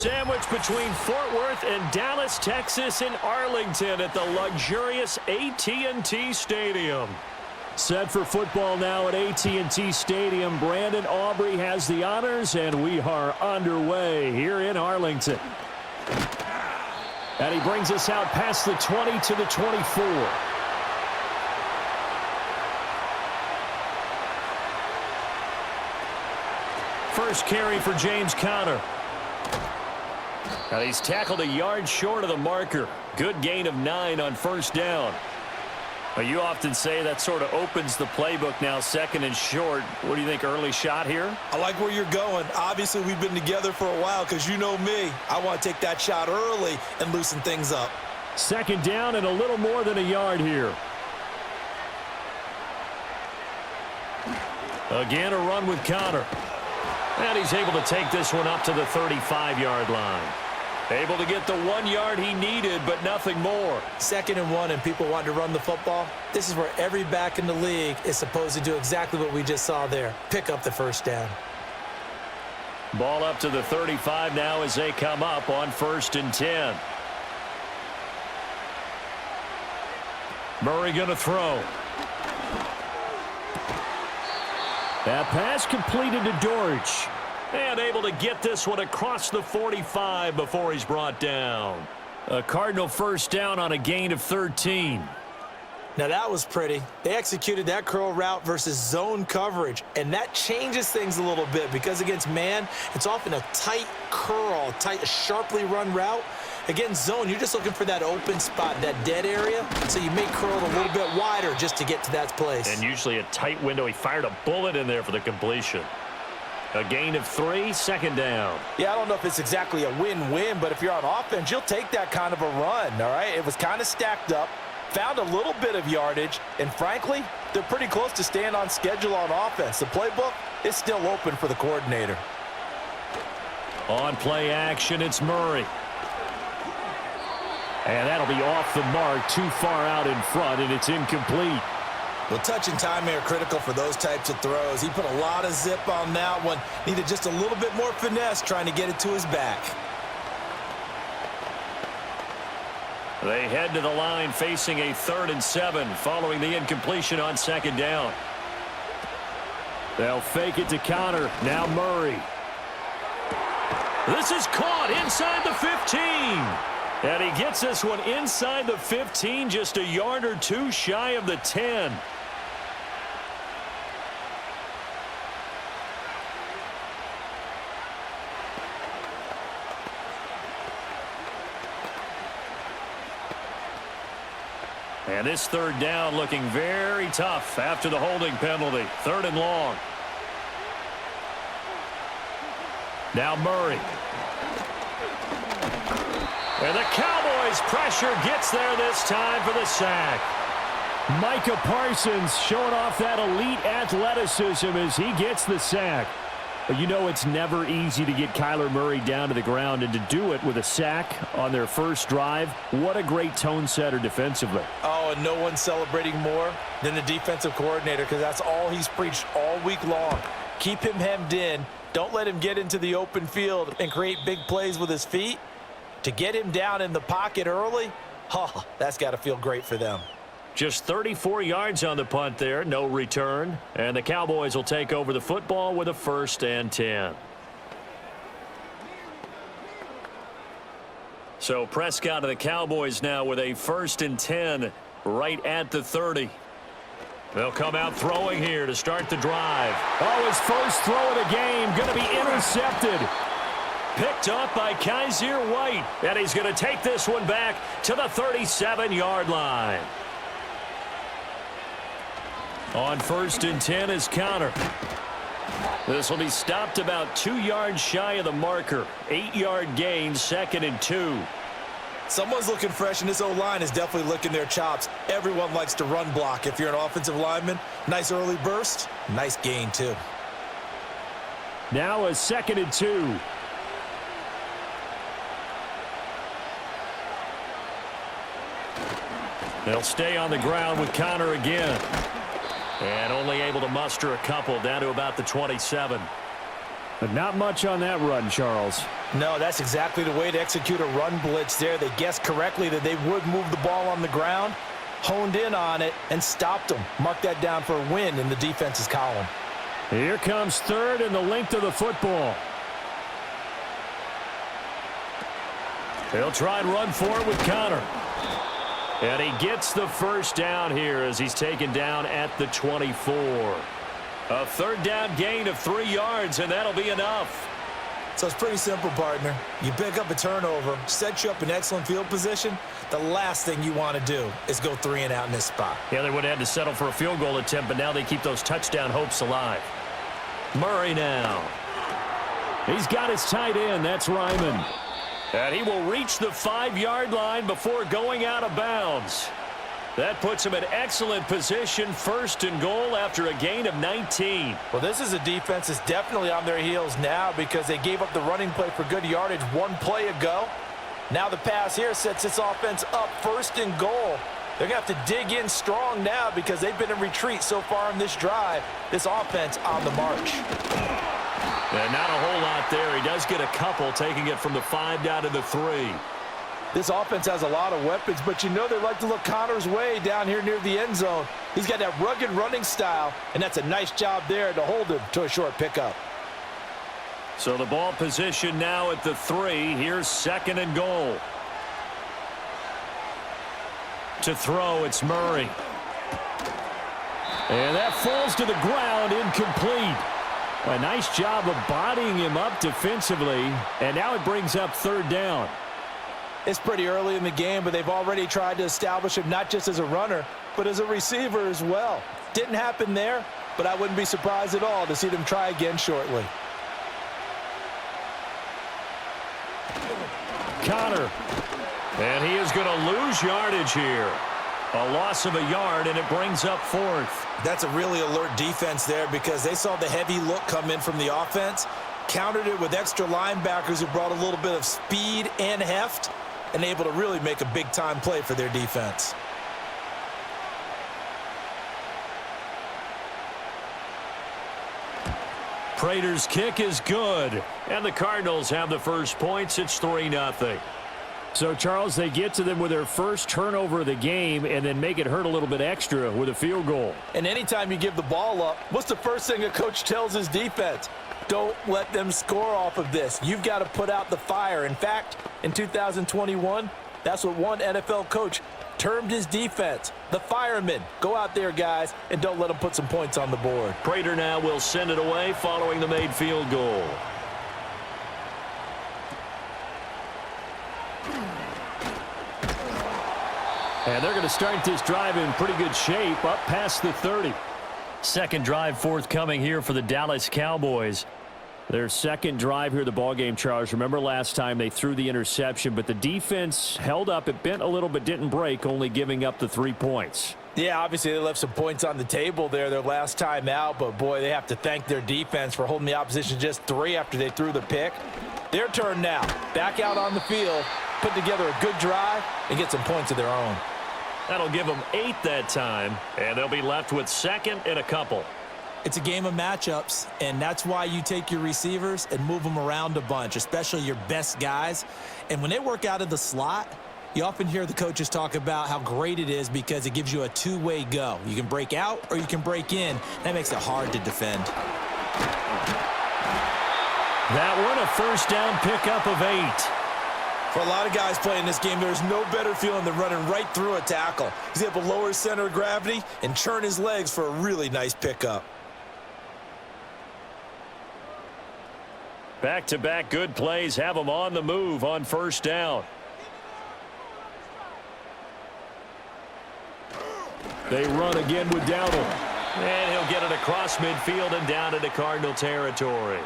Sandwich between Fort Worth and Dallas, Texas, and Arlington at the luxurious AT&T Stadium. Set for football now at AT&T Stadium. Brandon Aubrey has the honors, and we are underway here in Arlington. And he brings us out past the 20 to the 24. First carry for James Conner. And he's tackled a yard short of the marker. Good gain of 9 on first down. Well, you often say that sort of opens the playbook now, second and short. What do you think, early shot here? I like where you're going. Obviously, we've been together for a while because you know me. I want to take that shot early and loosen things up. Second down and a little more than a yard here. Again, a run with Conner. And he's able to take this one up to the 35-yard line. Able to get the 1 yard he needed, but nothing more. 2nd and 1, and people want to run the football. This is where every back in the league is supposed to do exactly what we just saw there. Pick up the first down. Ball up to the 35 now as they come up on 1st and 10. Murray going to throw. That pass completed to Dortch. And able to get this one across the 45 before he's brought down. A Cardinal first down on a gain of 13. Now that was pretty. They executed that curl route versus zone coverage, and that changes things a little bit because against man, it's often a tight curl, tight, sharply run route. Against zone, you're just looking for that open spot, that dead area, so you may curl it a little bit wider just to get to that place. And usually a tight window. He fired a bullet in there for the completion. A gain of 3, second down. Yeah, I don't know if it's exactly a win-win, but if you're on offense, you'll take that kind of a run, all right? It was kind of stacked up, found a little bit of yardage, and frankly, they're pretty close to staying on schedule on offense. The playbook is still open for the coordinator. On play action, it's Murray. And that'll be off the mark, too far out in front, and it's incomplete. Well, touch and timing are critical for those types of throws. He put a lot of zip on that one. Needed just a little bit more finesse trying to get it to his back. They head to the line facing a 3rd and 7 following the incompletion on 2nd down. They'll fake it to Conner. Now Murray. This is caught inside the 15. And he gets this one inside the 15, just a yard or 2 shy of the 10. And this 3rd down looking very tough after the holding penalty. 3rd and long. Now Murray. And the Cowboys pressure gets there this time for the sack. Micah Parsons showing off that elite athleticism as he gets the sack. But you know it's never easy to get Kyler Murray down to the ground, and to do it with a sack on their first drive, what a great tone setter defensively. Oh, and no one's celebrating more than the defensive coordinator because that's all he's preached all week long. Keep him hemmed in. Don't let him get into the open field and create big plays with his feet. To get him down in the pocket early, oh, that's got to feel great for them. Just 34 yards on the punt there, no return. And the Cowboys will take over the football with a 1st and 10. So Prescott and the Cowboys now with a 1st and 10 right at the 30. They'll come out throwing here to start the drive. Oh, his first throw of the game going to be intercepted. Picked up by Kaiser White. And he's going to take this one back to the 37-yard line. On 1st and 10 is Conner. This will be stopped about 2 yards shy of the marker. 8-yard gain, 2nd and 2. Someone's looking fresh, and this O-line is definitely licking their chops. Everyone likes to run block. If you're an offensive lineman, nice early burst, nice gain too. Now a 2nd and 2. They'll stay on the ground with Conner again. And only able to muster a couple down to about the 27. But not much on that run, Charles. No, that's exactly the way to execute a run blitz there. They guessed correctly that they would move the ball on the ground, honed in on it, and stopped them. Mark that down for a win in the defense's column. Here comes third and the length of the football. He'll try and run for it with Connor. And he gets the first down here as he's taken down at the 24. A third down gain of 3 yards, and that'll be enough. So it's pretty simple, partner. You pick up a turnover, set you up in excellent field position. The last thing you want to do is go 3 and out in this spot. Yeah, they would have had to settle for a field goal attempt, but now they keep those touchdown hopes alive. Murray now. He's got his tight end. That's Ryman. And he will reach the 5-yard line before going out of bounds. That puts him in excellent position, 1st and goal after a gain of 19. Well, this is a defense that's definitely on their heels now because they gave up the running play for good yardage 1 play ago. Now the pass here sets this offense up 1st and goal. They're going to have to dig in strong now because they've been in retreat so far in this drive. This offense on the march. And not a whole lot there. He does get a couple, taking it from the 5 down to the 3. This offense has a lot of weapons, but you know they like to look Connor's way down here near the end zone. He's got that rugged running style, and that's a nice job there to hold him to a short pickup. So the ball position now at the 3. Here's 2nd and goal. To throw, it's Murray. And that falls to the ground, incomplete. A nice job of bodying him up defensively, and now it brings up 3rd down. It's pretty early in the game, but they've already tried to establish him not just as a runner, but as a receiver as well. Didn't happen there, but I wouldn't be surprised at all to see them try again shortly. Connor. And he is going to lose yardage here. A loss of a yard, and it brings up 4th. That's a really alert defense there because they saw the heavy look come in from the offense, countered it with extra linebackers who brought a little bit of speed and heft, and able to really make a big-time play for their defense. Prater's kick is good, and the Cardinals have the first points. It's 3-0. So, Charles, they get to them with their first turnover of the game and then make it hurt a little bit extra with a field goal. And anytime you give the ball up, what's the first thing a coach tells his defense? Don't let them score off of this. You've got to put out the fire. In fact, in 2021, that's what one NFL coach termed his defense, the firemen. Go out there, guys, and don't let them put some points on the board. Prater now will send it away following the made field goal. And they're going to start this drive in pretty good shape, up past the 30. Second drive forthcoming here for the Dallas Cowboys. Their second drive here, the ballgame, Charles. Remember last time they threw the interception, but the defense held up. It bent a little but didn't break, only giving up the 3 points. Yeah, obviously they left some points on the table there their last time out, but boy, they have to thank their defense for holding the opposition just 3 after they threw the pick. Their turn now. Back out on the field, put together a good drive, and get some points of their own. That'll give them 8 that time, and they'll be left with 2nd and a couple. It's a game of matchups, and that's why you take your receivers and move them around a bunch, especially your best guys. And when they work out of the slot, you often hear the coaches talk about how great it is because it gives you a two-way go. You can break out or you can break in. That makes it hard to defend. That one, a first down pickup of 8. For a lot of guys playing this game, there's no better feeling than running right through a tackle. He's able to lower his center of gravity and churn his legs for a really nice pickup. Back-to-back good plays have them on the move on first down. They run again with Dowdle. And he'll get it across midfield and down into Cardinal territory.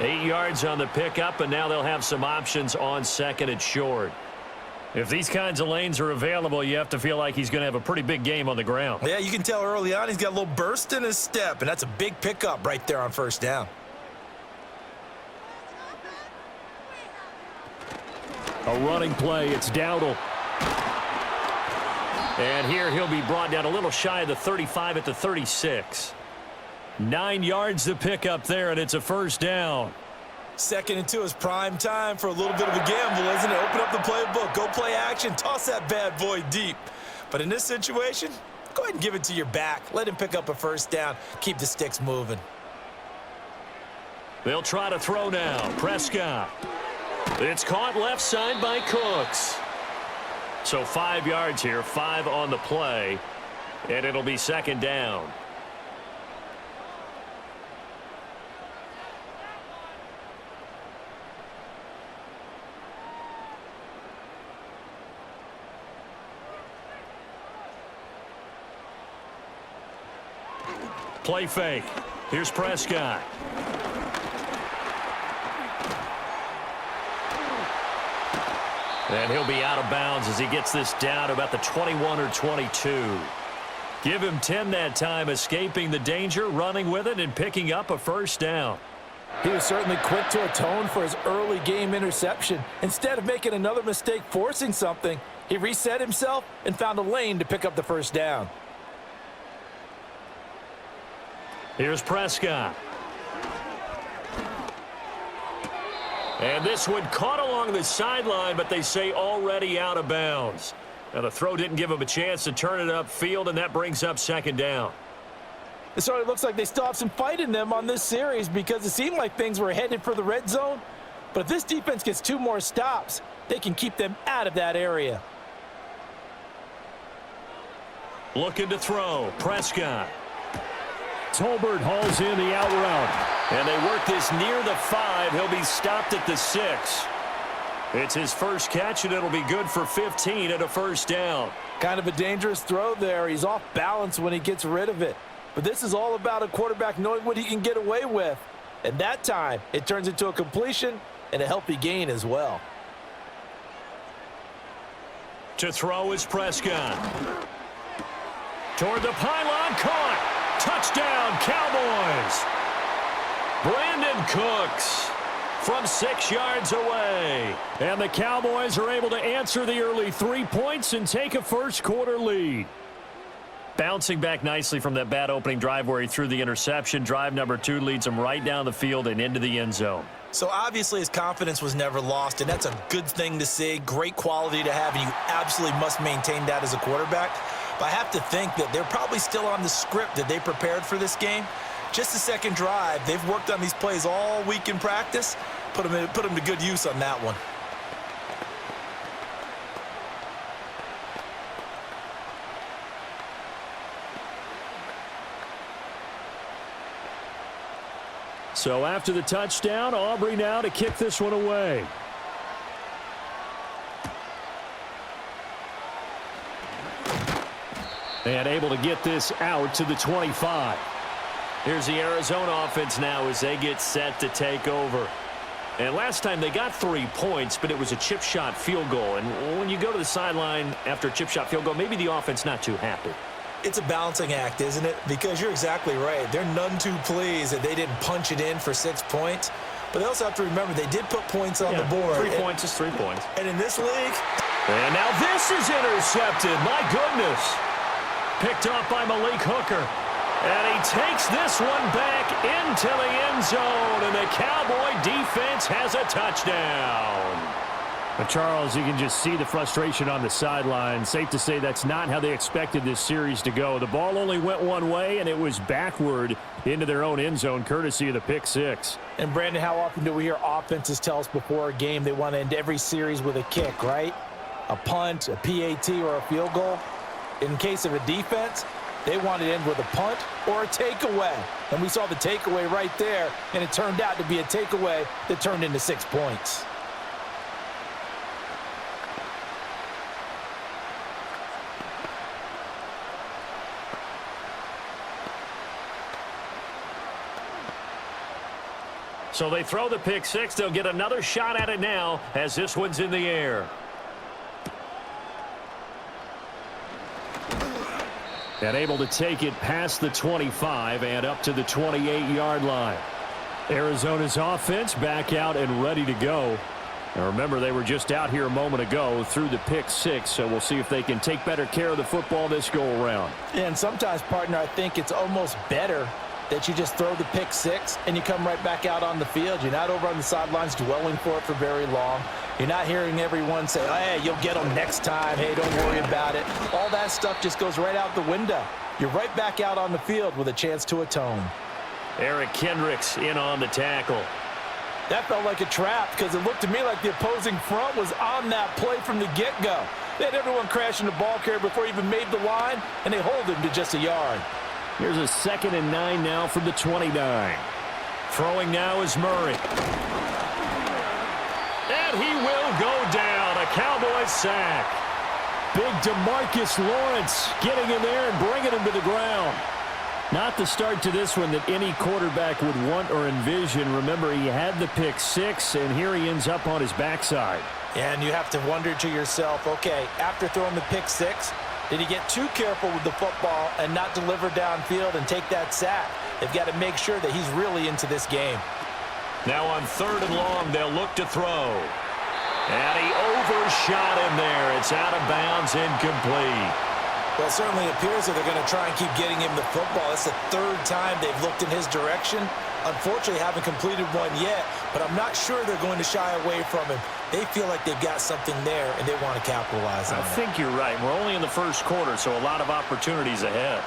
8 yards on the pickup, and now they'll have some options on 2nd and short. If these kinds of lanes are available, you have to feel like he's going to have a pretty big game on the ground. Yeah, you can tell early on he's got a little burst in his step, and that's a big pickup right there on first down. A running play, it's Dowdle. And here he'll be brought down a little shy of the 35 at the 36. 9 yards to pick up there, and it's a first down. 2nd and 2 is prime time for a little bit of a gamble, isn't it? Open up the playbook, go play action, toss that bad boy deep. But in this situation, go ahead and give it to your back. Let him pick up a first down. Keep the sticks moving. They'll try to throw now. Prescott. It's caught left side by Cooks. So 5 yards here, 5 on the play, and it'll be 2nd down. Play fake. Here's Prescott. And he'll be out of bounds as he gets this down to about the 21 or 22. Give him 10 that time, escaping the danger, running with it, and picking up a first down. He was certainly quick to atone for his early game interception. Instead of making another mistake forcing something, he reset himself and found a lane to pick up the first down. Here's Prescott. And this one caught along the sideline, but they say already out of bounds. Now the throw didn't give him a chance to turn it upfield, and that brings up 2nd down. It sort of looks like they still have some fight in them on this series because it seemed like things were headed for the red zone. But if this defense gets 2 more stops, they can keep them out of that area. Looking to throw. Prescott. Tolbert hauls in the out route. And they work this near the 5. He'll be stopped at the 6. It's his first catch, and it'll be good for 15 and a first down. Kind of a dangerous throw there. He's off balance when he gets rid of it. But this is all about a quarterback knowing what he can get away with. And that time, it turns into a completion and a healthy gain as well. To throw is Prescott. Toward the pylon, caught. Touchdown, Cowboys. Brandon Cooks from 6 yards away. And the Cowboys are able to answer the early 3 points and take a first-quarter lead. Bouncing back nicely from that bad opening drive where he threw the interception. Drive number 2 leads him right down the field and into the end zone. So obviously his confidence was never lost, and that's a good thing to see. Great quality to have, and you absolutely must maintain that as a quarterback. But I have to think that they're probably still on the script that they prepared for this game. Just the second drive. They've worked on these plays all week in practice. Put them to good use on that one. So after the touchdown, Aubrey now to kick this one away. And able to get this out to the 25. Here's the Arizona offense now as they get set to take over. And last time they got 3 points, but it was a chip shot field goal. And when you go to the sideline after a chip shot field goal, maybe the offense not too happy. It's a balancing act, isn't it? Because you're exactly right. They're none too pleased that they didn't punch it in for 6 points. But they also have to remember they did put points on the board. 3 points is 3 points. And in this league... And now this is intercepted. My goodness. Picked off by Malik Hooker. And he takes this one back into the end zone. And the Cowboy defense has a touchdown. But Charles, you can just see the frustration on the sideline. Safe to say that's not how they expected this series to go. The ball only went one way, and it was backward into their own end zone, courtesy of the pick six. And, Brandon, how often do we hear offenses tell us before a game they want to end every series with a kick, right? A punt, a PAT, or a field goal. In case of a defense, they want to end with a punt or a takeaway. And we saw the takeaway right there, and it turned out to be a takeaway that turned into 6 points. So they throw the pick six. They'll get another shot at it now as this one's in the air. And able to take it past the 25 and up to the 28-yard line. Arizona's offense back out and ready to go. Now remember, they were just out here a moment ago through the pick six, so we'll see if they can take better care of the football this go-around. And sometimes, partner, I think it's almost better that you just throw the pick six and you come right back out on the field. You're not over on the sidelines dwelling for it for very long. You're not hearing everyone say, oh, hey, you'll get them next time. Hey, don't worry about it. All that stuff just goes right out the window. You're right back out on the field with a chance to atone. Eric Kendricks in on the tackle. That felt like a trap because it looked to me like the opposing front was on that play from the get-go. They had everyone crashing the ball carrier before he even made the line, and they hold him to just a yard. Here's a 2nd and 9 now from the 29. Throwing now is Murray. And he will go down. A Cowboys sack. Big DeMarcus Lawrence getting in there and bringing him to the ground. Not the start to this one that any quarterback would want or envision. Remember, he had the pick six, and here he ends up on his backside. And you have to wonder to yourself, okay, after throwing the pick six, did he get too careful with the football and not deliver downfield and take that sack? They've got to make sure that he's really into this game. Now on 3rd and long, they'll look to throw. And he overshot him there. It's out of bounds, incomplete. Well, it certainly appears that they're going to try and keep getting him the football. It's the 3rd time they've looked in his direction. Unfortunately, haven't completed one yet, but I'm not sure they're going to shy away from him. They feel like they've got something there, and they want to capitalize on it. I think you're right. We're only in the 1st quarter, so a lot of opportunities ahead.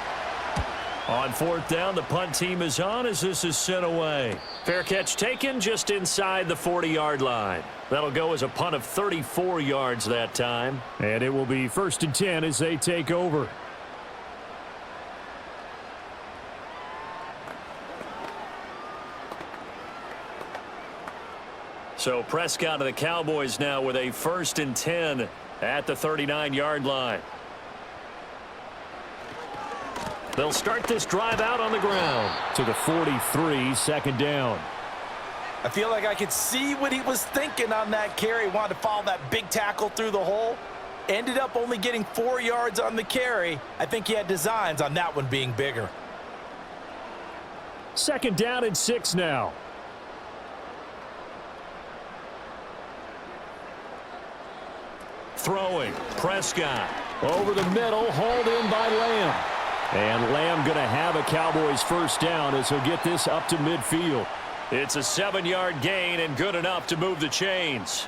On 4th down, the punt team is on as this is sent away. Fair catch taken just inside the 40-yard line. That'll go as a punt of 34 yards that time. And it will be 1st and 10 as they take over. So Prescott of the Cowboys now with a 1st and 10 at the 39-yard line. They'll start this drive out on the ground to the 43, 2nd down. I feel like I could see what he was thinking on that carry. Wanted to follow that big tackle through the hole. Ended up only getting 4 yards on the carry. I think he had designs on that one being bigger. 2nd down and 6 now. Throwing, Prescott. Over the middle, hauled in by Lamb. And Lamb going to have a Cowboys 1st down as he'll get this up to midfield. It's a 7-yard gain and good enough to move the chains.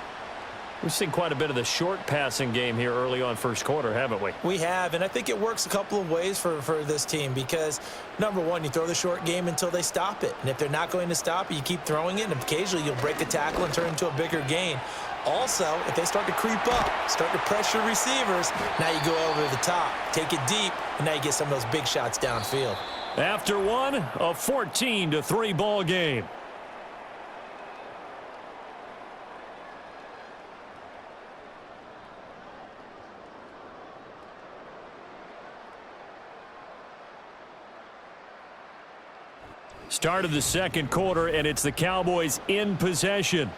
We've seen quite a bit of the short passing game here early on 1st quarter, haven't we? We have, and I think it works a couple of ways for this team because, number one, you throw the short game until they stop it. And if they're not going to stop it, you keep throwing it, and occasionally you'll break a tackle and turn it into a bigger gain. Also, if they start to creep up, start to pressure receivers, now you go over the top, take it deep, and now you get some of those big shots downfield. After one, a 14-3 ball game. Start of the 2nd quarter, and it's the Cowboys in possession.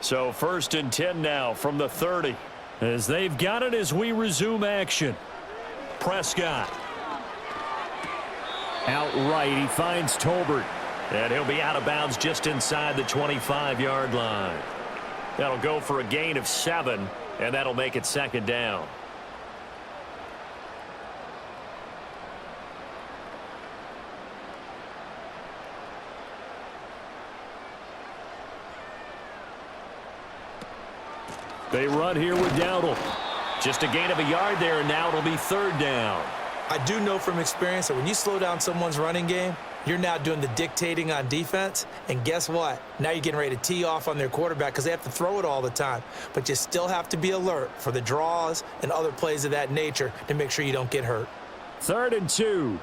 So 1st and 10 now from the 30 as they've got it as we resume action. Prescott. Outright, he finds Tolbert. And he'll be out of bounds just inside the 25-yard line. That'll go for a gain of 7, and that'll make it 2nd down. They run here with Dowdle. Just a gain of a yard there, and now it'll be 3rd down. I do know from experience that when you slow down someone's running game, you're now doing the dictating on defense. And guess what? Now you're getting ready to tee off on their quarterback because they have to throw it all the time. But you still have to be alert for the draws and other plays of that nature to make sure you don't get hurt. 3rd and 2.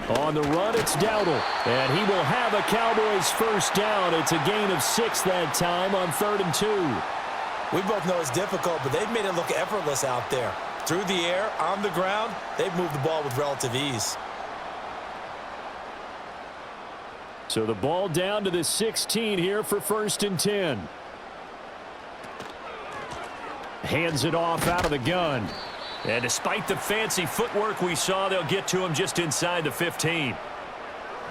On the run, it's Dowdle. And he will have a Cowboys 1st down. It's a gain of 6 that time on 3rd and 2. We both know it's difficult, but they've made it look effortless out there. Through the air, on the ground, they've moved the ball with relative ease. So the ball down to the 16 here for 1st and 10. Hands it off out of the gun. And despite the fancy footwork we saw, they'll get to him just inside the 15.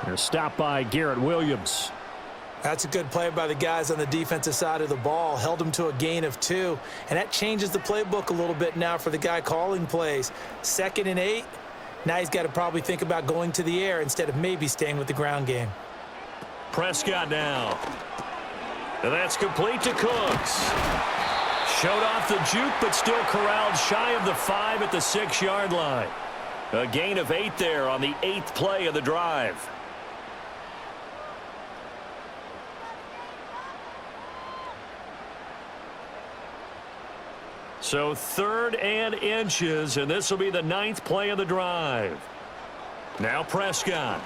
They're stopped by Garrett Williams. That's a good play by the guys on the defensive side of the ball. Held him to a gain of 2. And that changes the playbook a little bit now for the guy calling plays. 2nd and 8. Now he's got to probably think about going to the air instead of maybe staying with the ground game. Prescott now. And that's complete to Cooks. Showed off the juke, but still corralled shy of the 5 at the 6-yard line. A gain of 8 there on the 8th play of the drive. So 3rd and inches, and this will be the 9th play of the drive. Now Prescott.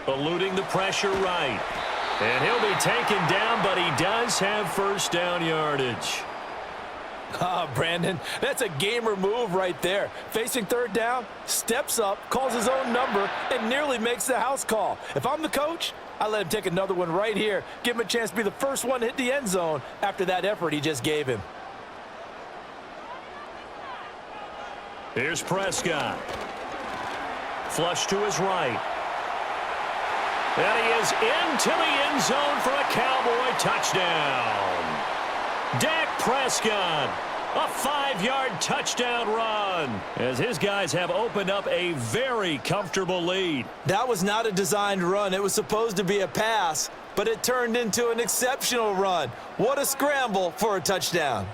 Eluding the pressure right. And he'll be taken down, but he does have first down yardage. Brandon, that's a gamer move right there. Facing 3rd down, steps up, calls his own number, and nearly makes the house call. If I'm the coach, I let him take another one right here. Give him a chance to be the first one to hit the end zone after that effort he just gave him. Here's Prescott. Flush to his right. And he is into the end zone for a Cowboy touchdown. Dak Prescott, a 5-yard touchdown run, as his guys have opened up a very comfortable lead. That was not a designed run. It was supposed to be a pass, but it turned into an exceptional run. What a scramble for a touchdown.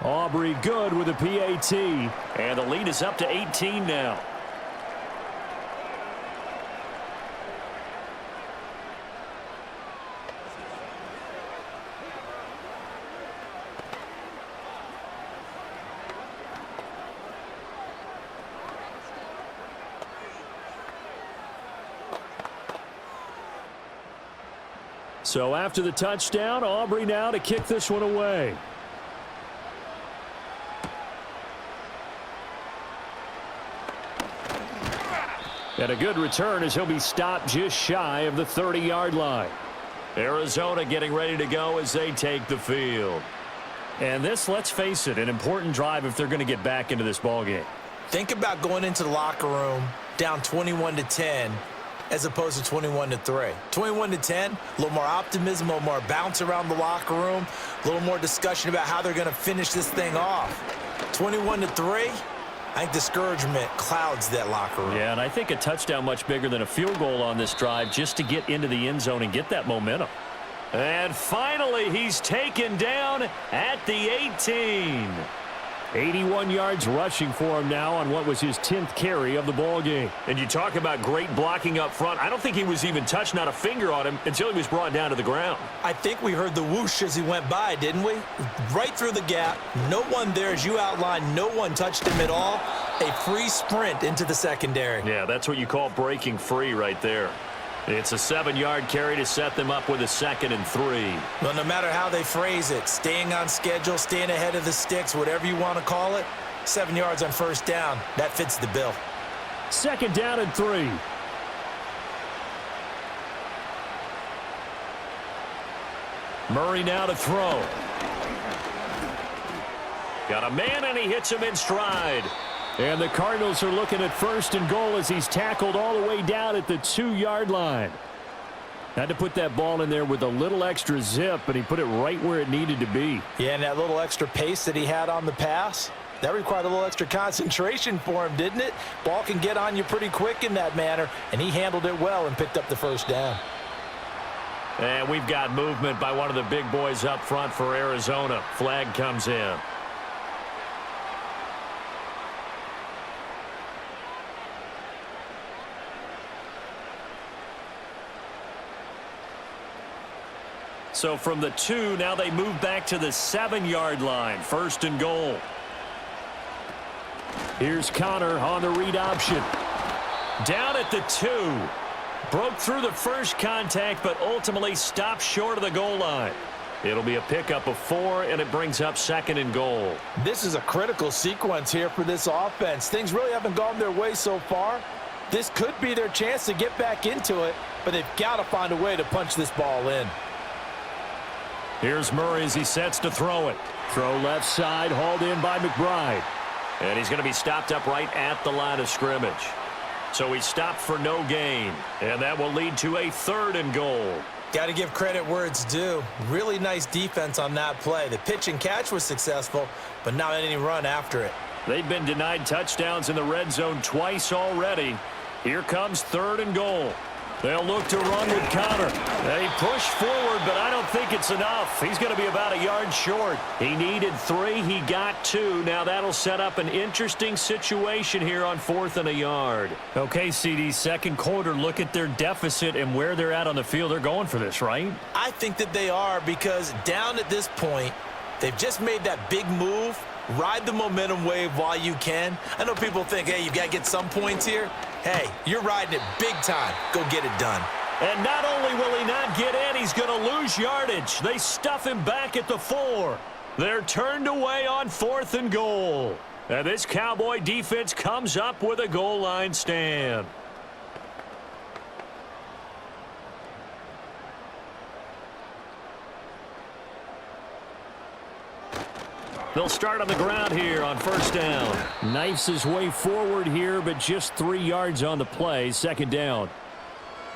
Aubrey good with a PAT, and the lead is up to 18 now. So after the touchdown, Aubrey now to kick this one away. And a good return as he'll be stopped just shy of the 30-yard line. Arizona getting ready to go as they take the field. And this, let's face it, an important drive if they're going to get back into this ballgame. Think about going into the locker room down 21-10 as opposed to 21-3. 21-10, a little more optimism, a little more bounce around the locker room, a little more discussion about how they're going to finish this thing off. 21-3, I think discouragement clouds that locker room. Yeah, and I think a touchdown much bigger than a field goal on this drive just to get into the end zone and get that momentum. And finally, he's taken down at the 18. 81 yards rushing for him now on what was his 10th carry of the ball game. And you talk about great blocking up front. I don't think he was even touched, not a finger on him, until he was brought down to the ground. I think we heard the whoosh as he went by, didn't we? Right through the gap. No one there, as you outlined. No one touched him at all. A free sprint into the secondary. Yeah, that's what you call breaking free right there. It's a 7-yard carry to set them up with a 2nd and 3. Well, no matter how they phrase it, staying on schedule, staying ahead of the sticks, whatever you want to call it, 7 yards on first down, that fits the bill. 2nd down and 3. Murray now to throw. Got a man, and he hits him in stride. And the Cardinals are looking at 1st and goal as he's tackled all the way down at the 2-yard line. Had to put that ball in there with a little extra zip, but he put it right where it needed to be. Yeah, and that little extra pace that he had on the pass, that required a little extra concentration for him, didn't it? Ball can get on you pretty quick in that manner, and he handled it well and picked up the first down. And we've got movement by one of the big boys up front for Arizona. Flag comes in. So from the 2, now they move back to the 7-yard line. 1st and goal. Here's Connor on the read option. Down at the 2. Broke through the first contact, but ultimately stopped short of the goal line. It'll be a pickup of 4, and it brings up 2nd and goal. This is a critical sequence here for this offense. Things really haven't gone their way so far. This could be their chance to get back into it, but they've got to find a way to punch this ball in. Here's Murray as he sets to throw it. Throw left side, hauled in by McBride. And he's going to be stopped up right at the line of scrimmage. So he stopped for no gain, and that will lead to a 3rd and goal. Got to give credit where it's due. Really nice defense on that play. The pitch and catch was successful, but not any run after it. They've been denied touchdowns in the red zone twice already. Here comes 3rd and goal. They'll look to run with Connor. They push forward, but I don't think it's enough. He's going to be about a yard short. He needed 3. He got 2. Now that'll set up an interesting situation here on 4th and a yard. Okay, CD, second quarter, look at their deficit and where they're at on the field. They're going for this, right? I think that they are, because down at this point, they've just made that big move. Ride the momentum wave while you can. I know people think, hey, you got to get some points here. Hey, you're riding it big time. Go get it done. And not only will he not get in, he's going to lose yardage. They stuff him back at the 4. They're turned away on 4th and goal. And this Cowboy defense comes up with a goal line stand. They'll start on the ground here on 1st down. Knifes his way forward here, but just 3 yards on the play. 2nd down.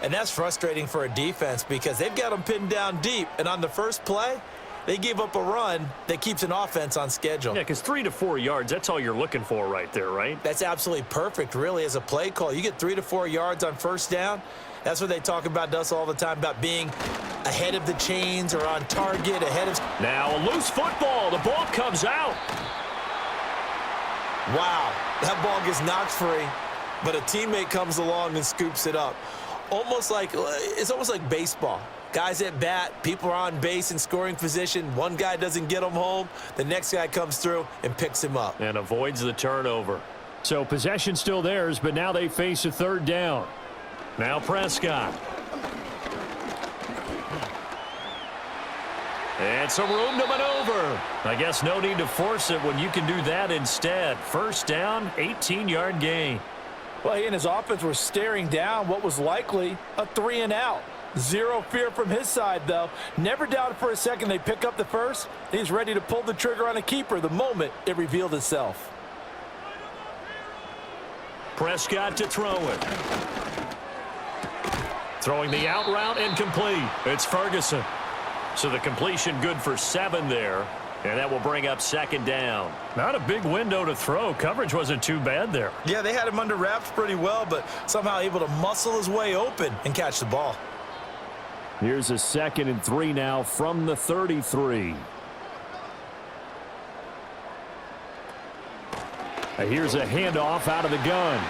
And that's frustrating for a defense because they've got them pinned down deep. And on the first play, they gave up a run that keeps an offense on schedule. Yeah, because 3 to 4 yards, that's all you're looking for right there, right? That's absolutely perfect, really, as a play call. You get 3 to 4 yards on 1st down. That's what they talk about us all the time, about being ahead of the chains or on target, ahead of... Now a loose football. The ball comes out. Wow, that ball gets knocked free, but a teammate comes along and scoops it up. It's almost like baseball. Guys at bat, people are on base in scoring position. One guy doesn't get him home. The next guy comes through and picks him up. And avoids the turnover. So possession still theirs, but now they face a 3rd down. Now Prescott. And some room to maneuver. I guess no need to force it when you can do that instead. 1st down, 18-yard gain. Well, he and his offense were staring down what was likely a 3 and out. Zero fear from his side, though. Never doubted for a second they pick up the first. He's ready to pull the trigger on a keeper the moment it revealed itself. Prescott to throw it. Throwing the out route incomplete. It's Ferguson. So the completion good for 7 there. And that will bring up 2nd down. Not a big window to throw. Coverage wasn't too bad there. Yeah, they had him under wraps pretty well, but somehow able to muscle his way open and catch the ball. Here's a 2nd and 3 now from the 33. Here's a handoff out of the gun.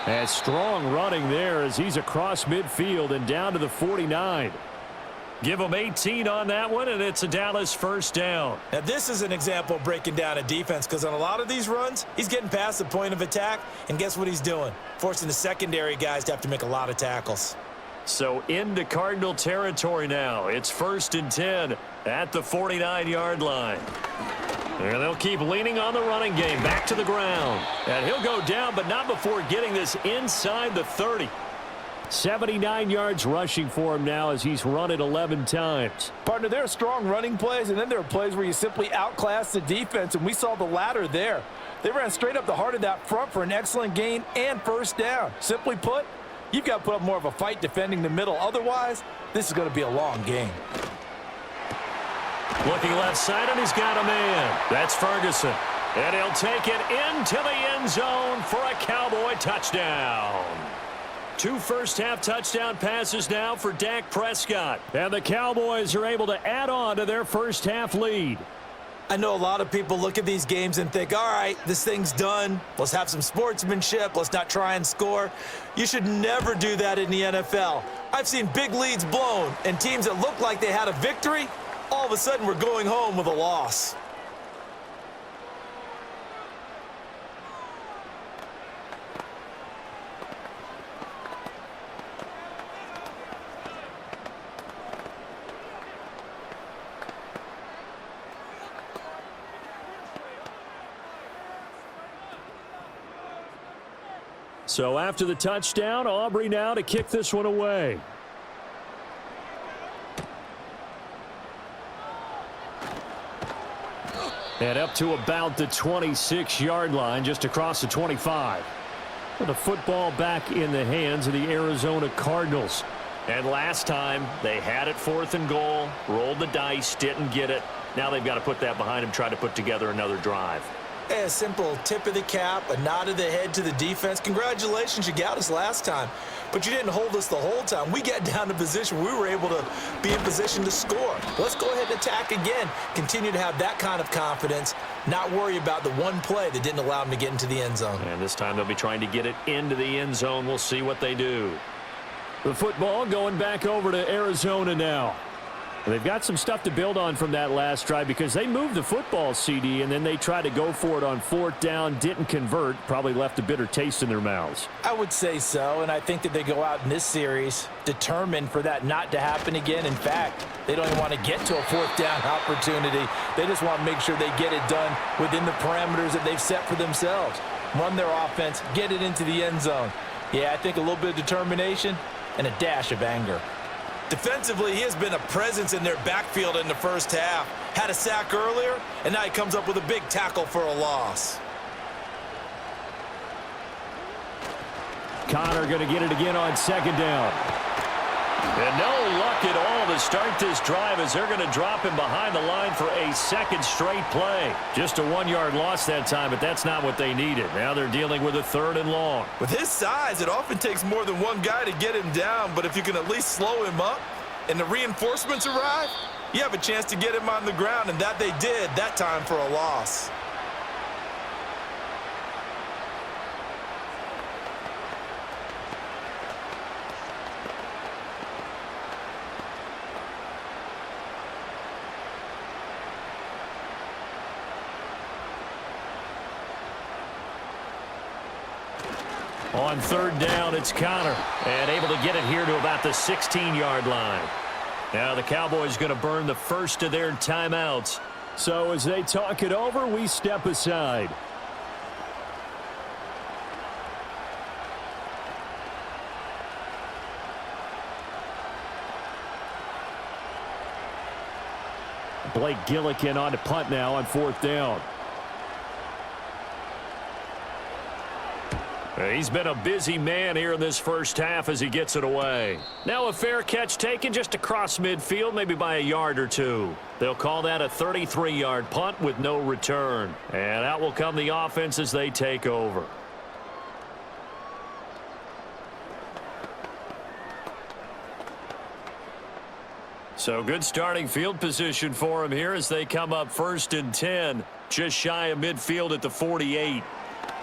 And strong running there as he's across midfield and down to the 49. Give him 18 on that one, and it's a Dallas 1st down. Now, this is an example of breaking down a defense, because on a lot of these runs, he's getting past the point of attack, and guess what he's doing? Forcing the secondary guys to have to make a lot of tackles. So into Cardinal territory now. It's 1st and 10 at the 49-yard line. And they'll keep leaning on the running game. Back to the ground. And he'll go down, but not before getting this inside the 30. 79 yards rushing for him now as he's run it 11 times. Partner, there are strong running plays, and then there are plays where you simply outclass the defense, and we saw the latter there. They ran straight up the heart of that front for an excellent gain and 1st down. Simply put, you've got to put up more of a fight defending the middle. Otherwise, this is going to be a long game. Looking left side, and he's got a man. That's Ferguson. And he'll take it into the end zone for a Cowboy touchdown. 2 first-half touchdown passes now for Dak Prescott. And the Cowboys are able to add on to their first-half lead. I know a lot of people look at these games and think, all right, this thing's done. Let's have some sportsmanship. Let's not try and score. You should never do that in the NFL. I've seen big leads blown, and teams that looked like they had a victory, all of a sudden we're going home with a loss. So after the touchdown, Aubrey now to kick this one away. And up to about the 26-yard line, just across the 25. With the football back in the hands of the Arizona Cardinals. And last time, they had it 4th and goal, rolled the dice, didn't get it. Now they've got to put that behind them, try to put together another drive. A simple tip of the cap, a nod of the head to the defense. Congratulations, you got us last time. But you didn't hold us the whole time. We got down to position. We were able to be in position to score. Let's go ahead and attack again. Continue to have that kind of confidence. Not worry about the one play that didn't allow them to get into the end zone. And this time they'll be trying to get it into the end zone. We'll see what they do. The football going back over to Arizona now. They've got some stuff to build on from that last drive because they moved the football, CD, and then they tried to go for it on 4th down, didn't convert, probably left a bitter taste in their mouths. I would say so, and I think that they go out in this series determined for that not to happen again. In fact, they don't even want to get to a 4th down opportunity. They just want to make sure they get it done within the parameters that they've set for themselves. Run their offense, get it into the end zone. Yeah, I think a little bit of determination and a dash of anger. Defensively, he has been a presence in their backfield in the first half. Had a sack earlier, and now he comes up with a big tackle for a loss. Connor going to get it again on 2nd down. And no luck at all to start this drive as they're going to drop him behind the line for a 2nd straight play. Just a 1-yard loss that time, but that's not what they needed. Now they're dealing with a 3rd and long. With his size, it often takes more than one guy to get him down, but if you can at least slow him up and the reinforcements arrive, you have a chance to get him on the ground, and that they did that time for a loss. On 3rd down, it's Connor, and able to get it here to about the 16-yard line. Now the Cowboys going to burn the first of their timeouts. So as they talk it over, we step aside. Blake Gillikin on to punt now on 4th down. He's been a busy man here in this first half as he gets it away. Now a fair catch taken just across midfield, maybe by a yard or two. They'll call that a 33-yard punt with no return. And out will come the offense as they take over. So good starting field position for him here as they come up 1st and 10. Just shy of midfield at the 48.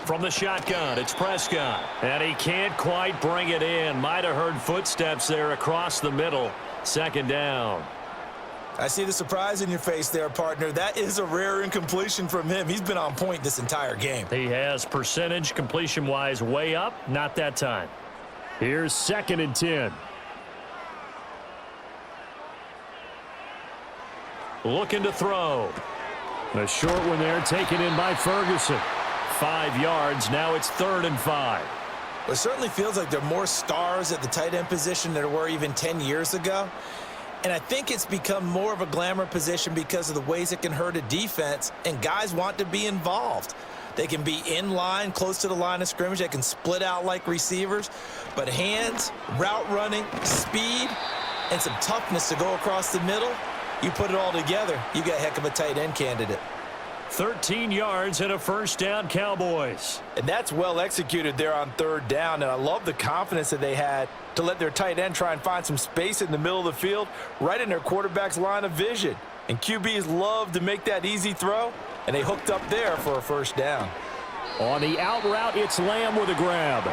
From the shotgun, it's Prescott. And he can't quite bring it in. Might have heard footsteps there across the middle. 2nd down. I see the surprise in your face there, partner. That is a rare incompletion from him. He's been on point this entire game. He has percentage completion-wise way up. Not that time. Here's 2nd and 10. Looking to throw. A short one there taken in by Ferguson. 5 yards. Now it's 3rd and 5. It certainly feels like there are more stars at the tight end position than there were even 10 years ago. And I think it's become more of a glamour position because of the ways it can hurt a defense, and guys want to be involved. They can be in line, close to the line of scrimmage. They can split out like receivers. But hands, route running, speed, and some toughness to go across the middle, you put it all together, you got a heck of a tight end candidate. 13 yards and a 1st down, Cowboys. And that's well executed there on 3rd down, and I love the confidence that they had to let their tight end try and find some space in the middle of the field, right in their quarterback's line of vision. And QBs love to make that easy throw, and they hooked up there for a 1st down. On the out route, it's Lamb with a grab.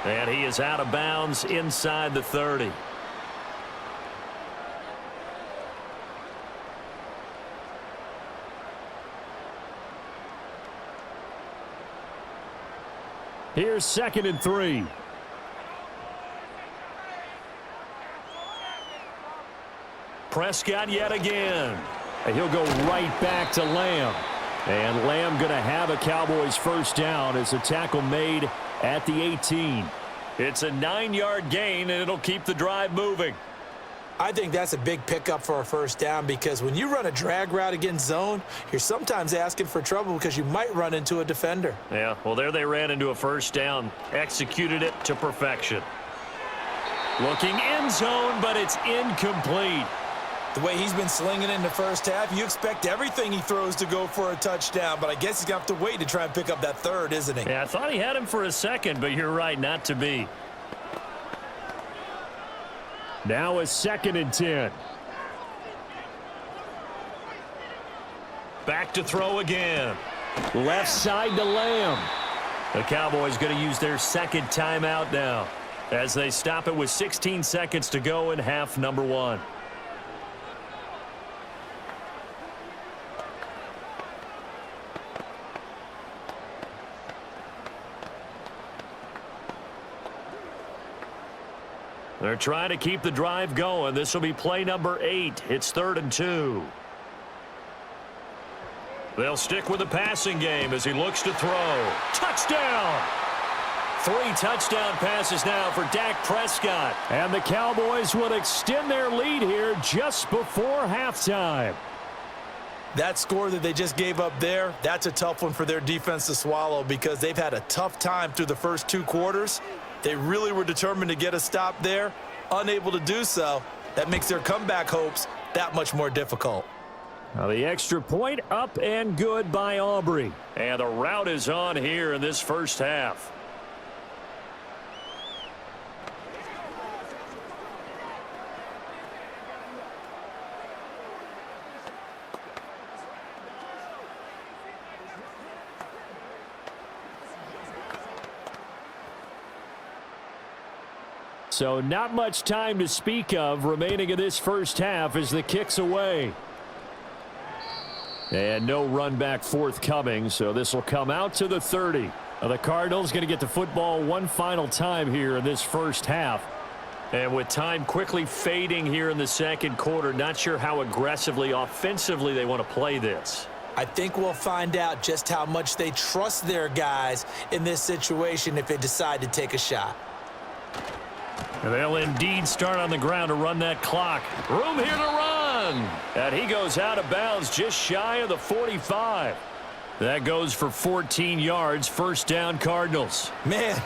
And he is out of bounds inside the 30. Here's 2nd and 3. Prescott yet again. And he'll go right back to Lamb. And Lamb going to have a Cowboys 1st down as a tackle made at the 18. It's a 9-yard gain, and it'll keep the drive moving. I think that's a big pickup for a first down because when you run a drag route against zone, you're sometimes asking for trouble because you might run into a defender. Yeah, well, there they ran into a first down, executed it to perfection. Looking end zone, but it's incomplete. The way he's been slinging in the first half, you expect everything he throws to go for a touchdown, but I guess he's going to have to wait to try and pick up that third, isn't he? Yeah, I thought he had him for a second, but you're right, not to be. Now a 2nd and 10. Back to throw again. Left side to Lamb. The Cowboys going to use their 2nd timeout now as they stop it with 16 seconds to go in half number 1. They're trying to keep the drive going. This will be play number 8. It's 3rd and 2. They'll stick with the passing game as he looks to throw. Touchdown! 3 touchdown passes now for Dak Prescott. And the Cowboys will extend their lead here just before halftime. That score that they just gave up there, that's a tough one for their defense to swallow because they've had a tough time through the first 2 quarters. They really were determined to get a stop there, unable to do so. That makes their comeback hopes that much more difficult. Now the extra point up and good by Aubrey. And the route is on here in this first half. So not much time to speak of remaining in this first half as the kick's away. And no run back forthcoming, so this will come out to the 30. The Cardinals going to get the football one final time here in this first half. And with time quickly fading here in the second quarter, not sure how aggressively, offensively they want to play this. I think we'll find out just how much they trust their guys in this situation if they decide to take a shot. And they'll indeed start on the ground to run that clock. Room here to run. And he goes out of bounds just shy of the 45. That goes for 14 yards. First down, Cardinals. Man,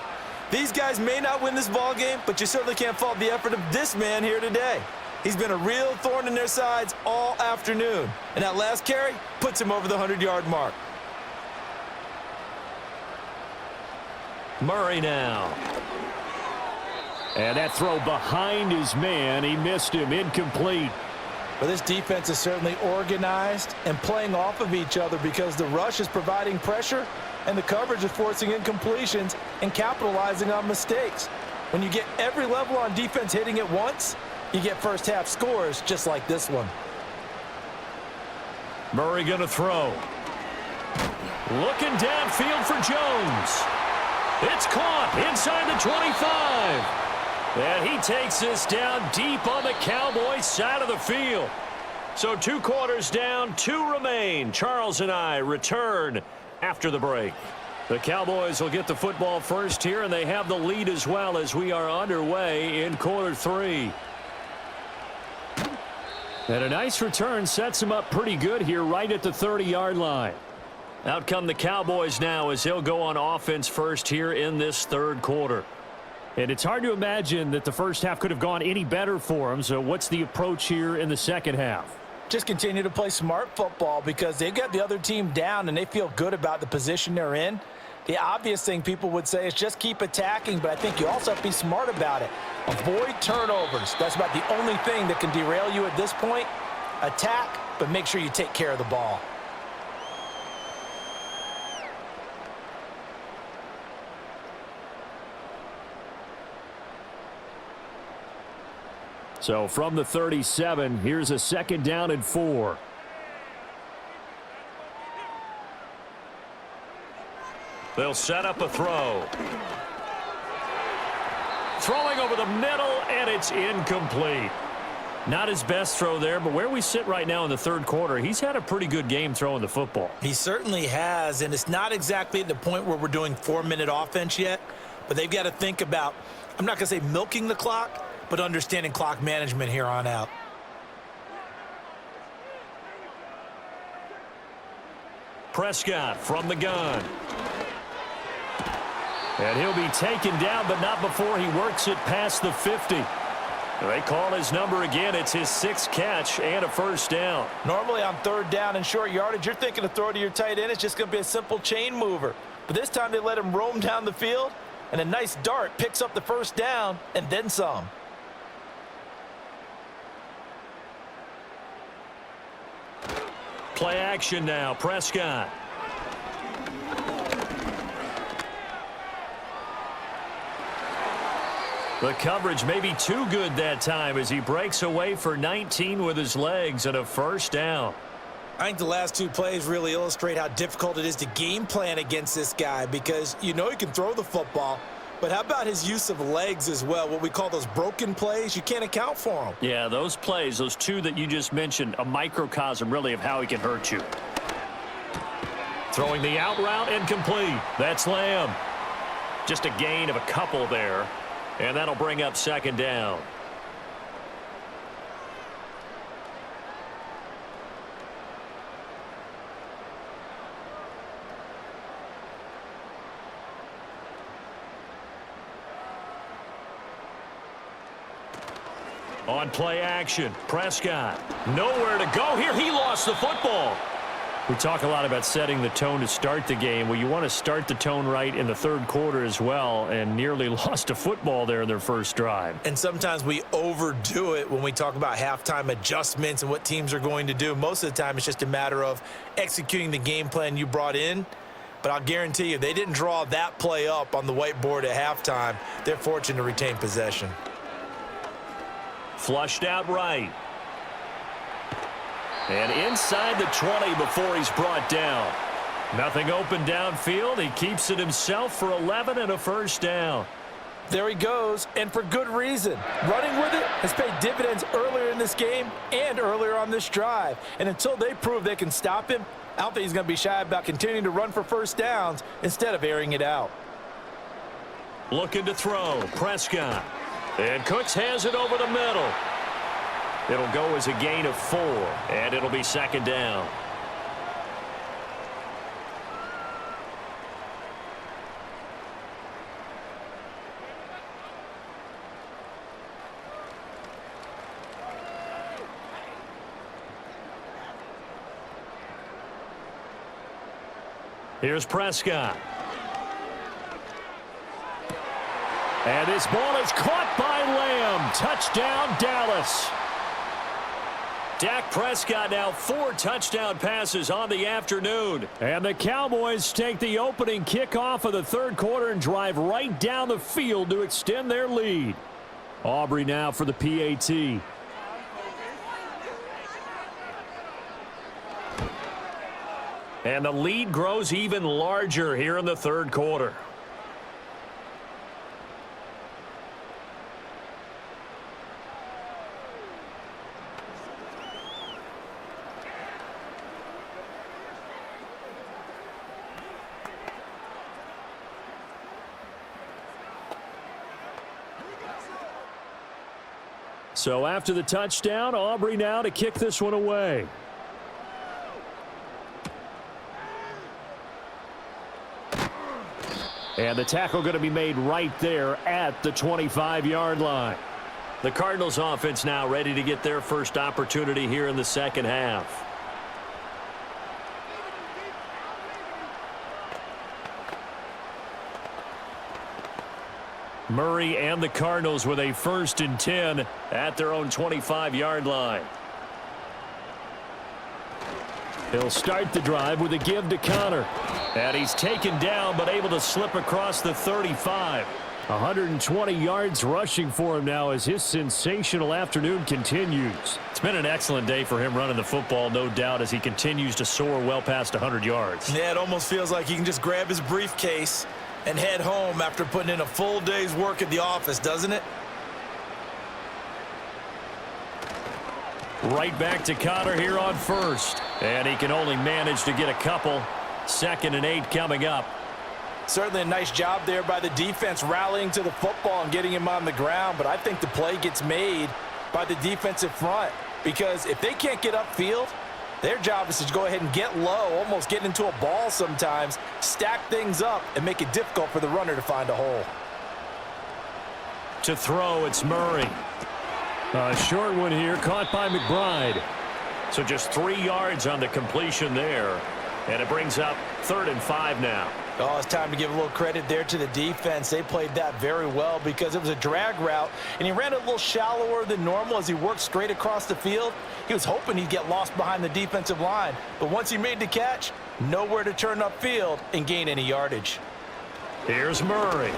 these guys may not win this ball game, but you certainly can't fault the effort of this man here today. He's been a real thorn in their sides all afternoon. And that last carry puts him over the 100-yard mark. Murray now. And that throw behind his man. He missed him. Incomplete. Well, this defense is certainly organized and playing off of each other because the rush is providing pressure and the coverage is forcing incompletions and capitalizing on mistakes. When you get every level on defense hitting at once, you get first half scores just like this one. Murray going to throw. Looking downfield for Jones. It's caught inside the 25. And he takes this down deep on the Cowboys side of the field. So 2 quarters down, 2 remain. Charles and I return after the break. The Cowboys will get the football first here, and they have the lead as well as we are underway in quarter 3. And a nice return sets him up pretty good here right at the 30-yard line. Out come the Cowboys now as they'll go on offense first here in this third quarter. And it's hard to imagine that the first half could have gone any better for them. So what's the approach here in the second half? Just continue to play smart football because they've got the other team down and they feel good about the position they're in. The obvious thing people would say is just keep attacking, but I think you also have to be smart about it. Avoid turnovers. That's about the only thing that can derail you at this point. Attack, but make sure you take care of the ball. So from the 37, here's a 2nd down and 4. They'll set up a throw. Throwing over the middle, and it's incomplete. Not his best throw there, but where we sit right now in the third quarter, he's had a pretty good game throwing the football. He certainly has, and it's not exactly at the point where we're doing 4-minute offense yet, but they've got to think about, I'm not going to say milking the clock, but understanding clock management here on out. Prescott from the gun. And he'll be taken down, but not before he works it past the 50. They call his number again. It's his 6th catch and a first down. Normally on 3rd down and short yardage, you're thinking to throw to your tight end. It's just going to be a simple chain mover. But this time they let him roam down the field, and a nice dart picks up the first down and then some. Play action now. Prescott. The coverage may be too good that time as he breaks away for 19 with his legs and a first down. I think the last 2 plays really illustrate how difficult it is to game plan against this guy because you know he can throw the football, but how about his use of legs as well, what we call those broken plays? You can't account for them. Yeah, those plays, those 2 that you just mentioned, a microcosm really of how he can hurt you. Throwing the out route incomplete. That's Lamb. Just a gain of a couple there, and that'll bring up 2nd down. On play action, Prescott. Nowhere to go here. He lost the football. We talk a lot about setting the tone to start the game. Well, you want to start the tone right in the 3rd quarter as well, and nearly lost a football there in their first drive. And sometimes we overdo it when we talk about halftime adjustments and what teams are going to do. Most of the time, it's just a matter of executing the game plan you brought in. But I'll guarantee you, they didn't draw that play up on the whiteboard at halftime. They're fortunate to retain possession. Flushed out right. And inside the 20 before he's brought down. Nothing open downfield. He keeps it himself for 11 and a first down. There he goes, and for good reason. Running with it has paid dividends earlier in this game and earlier on this drive. And until they prove they can stop him, I don't think he's going to be shy about continuing to run for first downs instead of airing it out. Looking to throw. Prescott. And Cooks has it over the middle. It'll go as a gain of 4, and it'll be 2nd down. Here's Prescott. And this ball is caught by Lamb. Touchdown, Dallas. Dak Prescott now 4 touchdown passes on the afternoon. And the Cowboys take the opening kickoff of the 3rd quarter and drive right down the field to extend their lead. Aubrey now for the PAT. And the lead grows even larger here in the 3rd quarter. So after the touchdown, Aubrey now to kick this one away. And the tackle going to be made right there at the 25-yard line. The Cardinals offense now ready to get their first opportunity here in the 2nd half. Murray and the Cardinals with a 1st and 10 at their own 25-yard line. He'll start the drive with a give to Connor. And he's taken down but able to slip across the 35. 120 yards rushing for him now as his sensational afternoon continues. It's been an excellent day for him running the football, no doubt, as he continues to soar well past 100 yards. Yeah, it almost feels like he can just grab his briefcase and head home after putting in a full day's work at the office, doesn't it? Right back to Connor here on 1st. And he can only manage to get a couple. 2nd and 8 coming up. Certainly a nice job there by the defense rallying to the football and getting him on the ground, but I think the play gets made by the defensive front because if they can't get upfield, their job is to go ahead and get low, almost get into a ball sometimes, stack things up, and make it difficult for the runner to find a hole. To throw, it's Murray. A short one here, caught by McBride. So just 3 yards on the completion there. And it brings up 3rd and 5 now. Oh, it's time to give a little credit there to the defense. They played that very well because it was a drag route, and he ran a little shallower than normal as he worked straight across the field. He was hoping he'd get lost behind the defensive line, but once he made the catch, nowhere to turn upfield and gain any yardage. Here's Murray.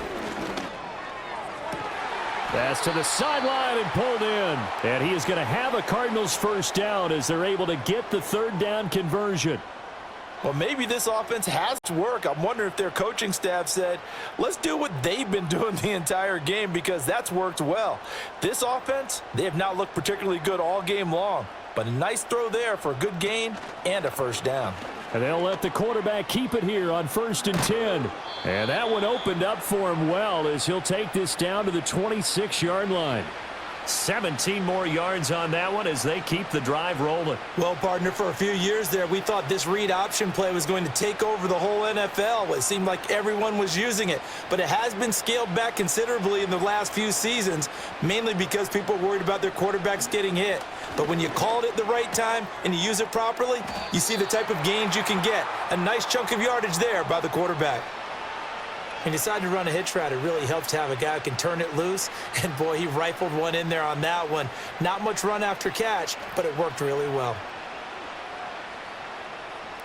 Pass to the sideline and pulled in. And he is going to have a Cardinals first down as they're able to get the 3rd down conversion. Well, maybe this offense has to work. I'm wondering if their coaching staff said, let's do what they've been doing the entire game because that's worked well. This offense, they have not looked particularly good all game long, but a nice throw there for a good gain and a first down. And they'll let the quarterback keep it here on 1st and 10. And that one opened up for him well as he'll take this down to the 26-yard line. 17 more yards on that one as they keep the drive rolling. Well, partner, for a few years there, we thought this read option play was going to take over the whole NFL. It seemed like everyone was using it, but it has been scaled back considerably in the last few seasons, mainly because people are worried about their quarterbacks getting hit. But when you call it at the right time and you use it properly, you see the type of gains you can get. A nice chunk of yardage there by the quarterback. He decided to run a hitch route. It really helps to have a guy who can turn it loose. And, boy, he rifled one in there on that one. Not much run after catch, but it worked really well.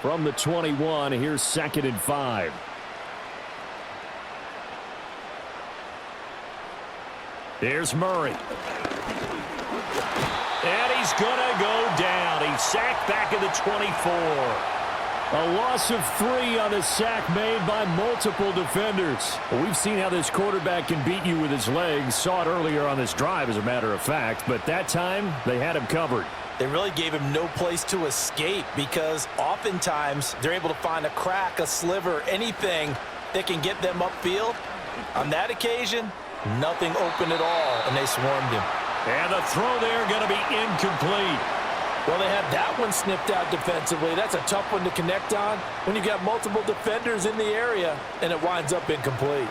From the 21, here's 2nd and 5. Here's Murray. And he's going to go down. He's sacked back at the 24. A loss of 3 on a sack made by multiple defenders. Well, we've seen how this quarterback can beat you with his legs. Saw it earlier on this drive, as a matter of fact. But that time, they had him covered. They really gave him no place to escape because oftentimes they're able to find a crack, a sliver, anything that can get them upfield. On that occasion, nothing open at all, and they swarmed him. And the throw there going to be incomplete. Well, they had that one snipped out defensively. That's a tough one to connect on when you got multiple defenders in the area, and it winds up incomplete.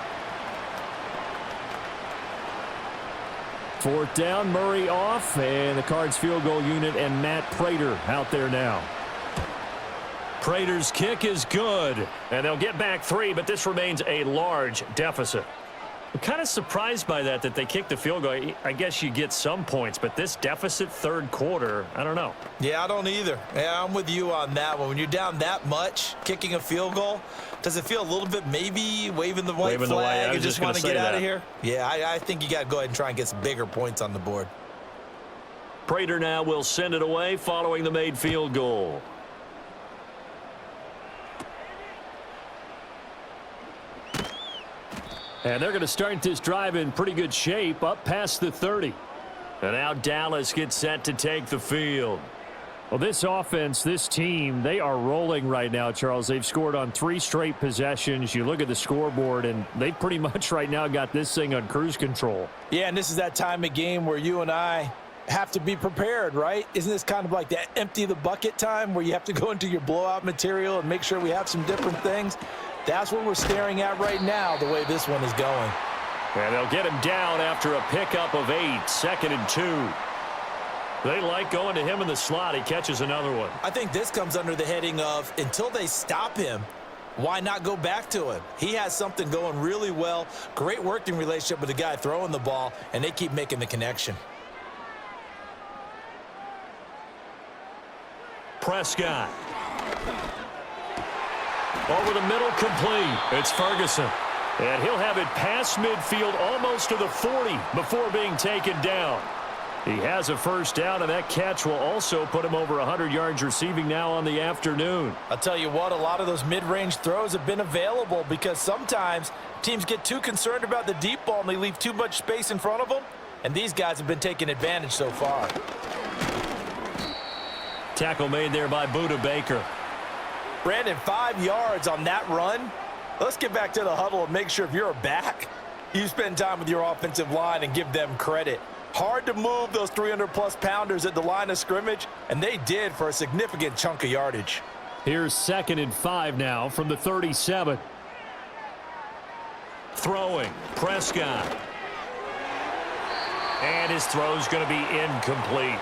4th down, Murray off, and the Cards field goal unit and Matt Prater out there now. Prater's kick is good, and they'll get back 3, but this remains a large deficit. I'm kind of surprised by that they kicked the field goal. I guess you get some points, but this deficit 3rd quarter, I don't know. Yeah, I don't either. Yeah, I'm with you on that one. When you're down that much, kicking a field goal, does it feel a little bit maybe waving the white flag and just want to get out of here? Yeah, I think you got to go ahead and try and get some bigger points on the board. Prater now will send it away following the made field goal. And they're going to start this drive in pretty good shape up past the 30. And now Dallas gets set to take the field. Well, this offense, this team, they are rolling right now, Charles. They've scored on 3 straight possessions. You look at the scoreboard, and they pretty much right now got this thing on cruise control. Yeah, and this is that time of game where you and I have to be prepared, right? Isn't this kind of like that empty the bucket time where you have to go into your blowout material and make sure we have some different things? That's what we're staring at right now, the way this one is going. And they'll get him down after a pickup of 8, 2nd and 2. They like going to him in the slot. He catches another one. I think this comes under the heading of until they stop him, why not go back to him? He has something going really well. Great working relationship with the guy throwing the ball, and they keep making the connection. Prescott. Over the middle, complete. It's Ferguson. And he'll have it past midfield almost to the 40 before being taken down. He has a first down, and that catch will also put him over 100 yards receiving now on the afternoon. I'll tell you what, a lot of those mid-range throws have been available because sometimes teams get too concerned about the deep ball and they leave too much space in front of them, and these guys have been taking advantage so far. Tackle made there by Buda Baker. Brandon, 5 yards on that run. Let's get back to the huddle and make sure if you're a back, you spend time with your offensive line and give them credit. Hard to move those 300-plus pounders at the line of scrimmage, and they did for a significant chunk of yardage. Here's 2nd and 5 now from the 37. Throwing, Prescott. And his throw's going to be incomplete.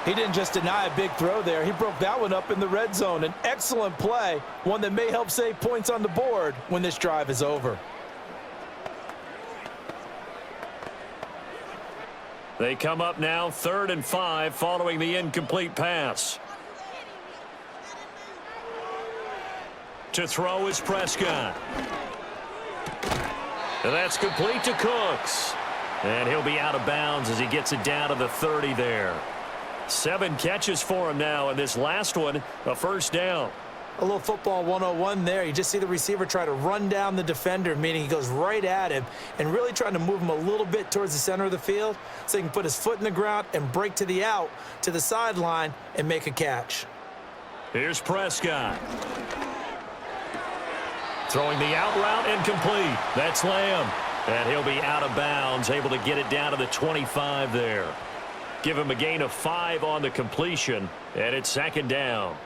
He didn't just deny a big throw there. He broke that one up in the red zone. An excellent play, one that may help save points on the board when this drive is over. They come up now 3rd and 5 following the incomplete pass. To throw is Prescott. And that's complete to Cooks. And he'll be out of bounds as he gets it down to the 30 there. 7 catches for him now, and this last one, a first down. A little football 101 there. You just see the receiver try to run down the defender, meaning he goes right at him and really trying to move him a little bit towards the center of the field so he can put his foot in the ground and break to the out, to the sideline, and make a catch. Here's Prescott. Throwing the out route incomplete. That's Lamb. And he'll be out of bounds, able to get it down to the 25 there. Give him a gain of 5 on the completion, and it's 2nd down.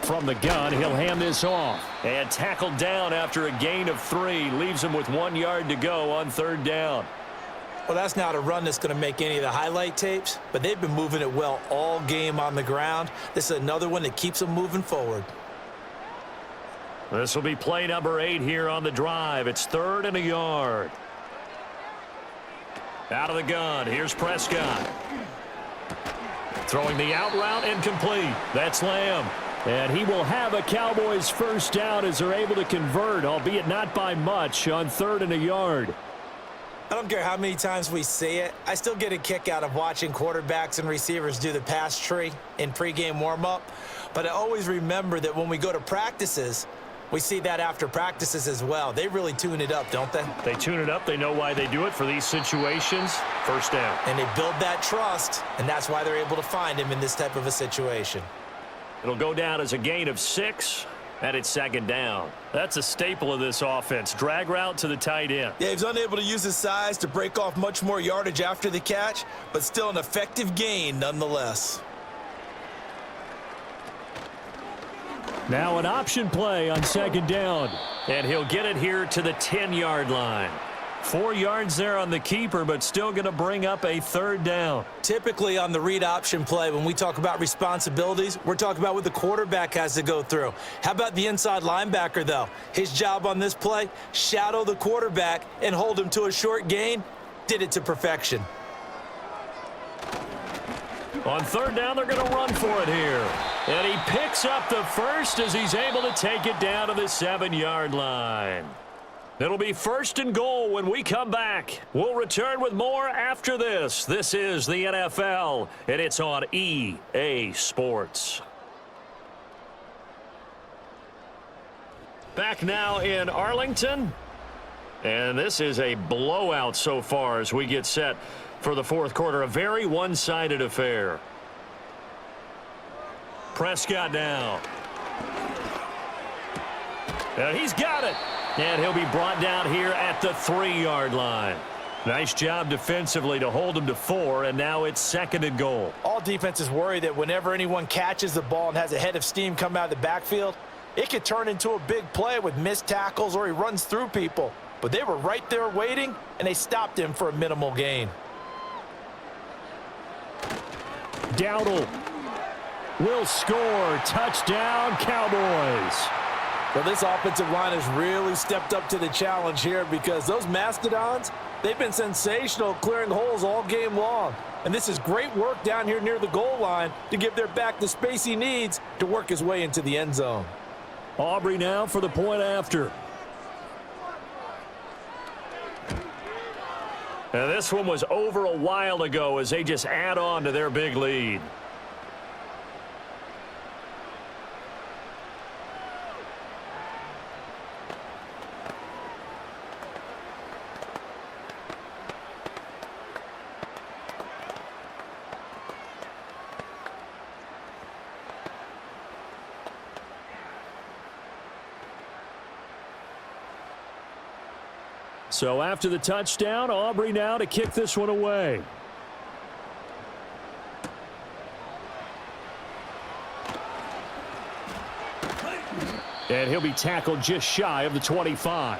From the gun, he'll hand this off. And tackled down after a gain of 3. Leaves him with 1 yard to go on 3rd down. Well, that's not a run that's going to make any of the highlight tapes, but they've been moving it well all game on the ground. This is another one that keeps them moving forward. This will be play number 8 here on the drive. It's 3rd and a yard. Out of the gun, here's Prescott. Throwing the out route incomplete. That's Lamb. And he will have a Cowboys first down as they're able to convert, albeit not by much, on 3rd and a yard. I don't care how many times we see it. I still get a kick out of watching quarterbacks and receivers do the pass tree in pregame warm-up. But I always remember that when we go to practices, we see that after practices as well. They really tune it up, don't they? They tune it up. They know why they do it for these situations. First down. And they build that trust, and that's why they're able to find him in this type of a situation. It'll go down as a gain of 6. And it's 2nd down. That's a staple of this offense. Drag route to the tight end. Yeah, he's unable to use his size to break off much more yardage after the catch, but still an effective gain nonetheless. Now an option play on 2nd down. And he'll get it here to the 10-yard line. 4 yards there on the keeper, but still going to bring up a 3rd down. Typically on the read option play, when we talk about responsibilities, we're talking about what the quarterback has to go through. How about the inside linebacker, though? His job on this play, shadow the quarterback and hold him to a short gain. Did it to perfection. On 3rd down, they're going to run for it here. And he picks up the first as he's able to take it down to the 7-yard line. It'll be 1st and goal when we come back. We'll return with more after this. This is the NFL, and it's on EA Sports. Back now in Arlington. And this is a blowout so far as we get set for the 4th quarter. A very one-sided affair. Prescott now. And he's got it. And he'll be brought down here at the 3-yard line. Nice job defensively to hold him to 4, and now it's 2nd and goal. All defenses worry that whenever anyone catches the ball and has a head of steam come out of the backfield, it could turn into a big play with missed tackles or he runs through people. But they were right there waiting, and they stopped him for a minimal gain. Dowdle will score. Touchdown, Cowboys. Well, this offensive line has really stepped up to the challenge here because those Mastodons, they've been sensational clearing holes all game long. And this is great work down here near the goal line to give their back the space he needs to work his way into the end zone. Aubrey now for the point after. And this one was over a while ago as they just add on to their big lead. So after the touchdown, Aubrey now to kick this one away. And he'll be tackled just shy of the 25.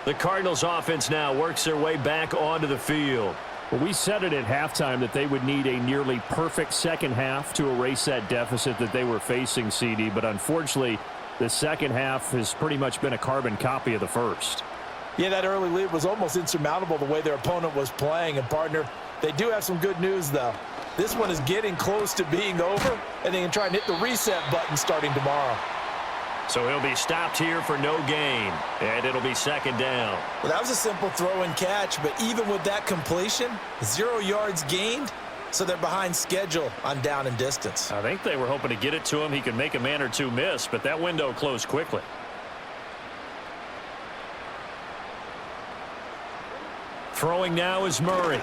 The Cardinals offense now works their way back onto the field. Well, we said it at halftime that they would need a nearly perfect second half to erase that deficit that they were facing, CD. But unfortunately, the second half has pretty much been a carbon copy of the first. Yeah, that early lead was almost insurmountable the way their opponent was playing. And, partner, they do have some good news, though. This one is getting close to being over, and they can try and hit the reset button starting tomorrow. So he'll be stopped here for no gain, and it'll be second down. Well, that was a simple throw and catch, but even with that completion, 0 yards gained, so they're behind schedule on down and distance. I think they were hoping to get it to him. He could make a man or two miss, but that window closed quickly. Throwing now is Murray.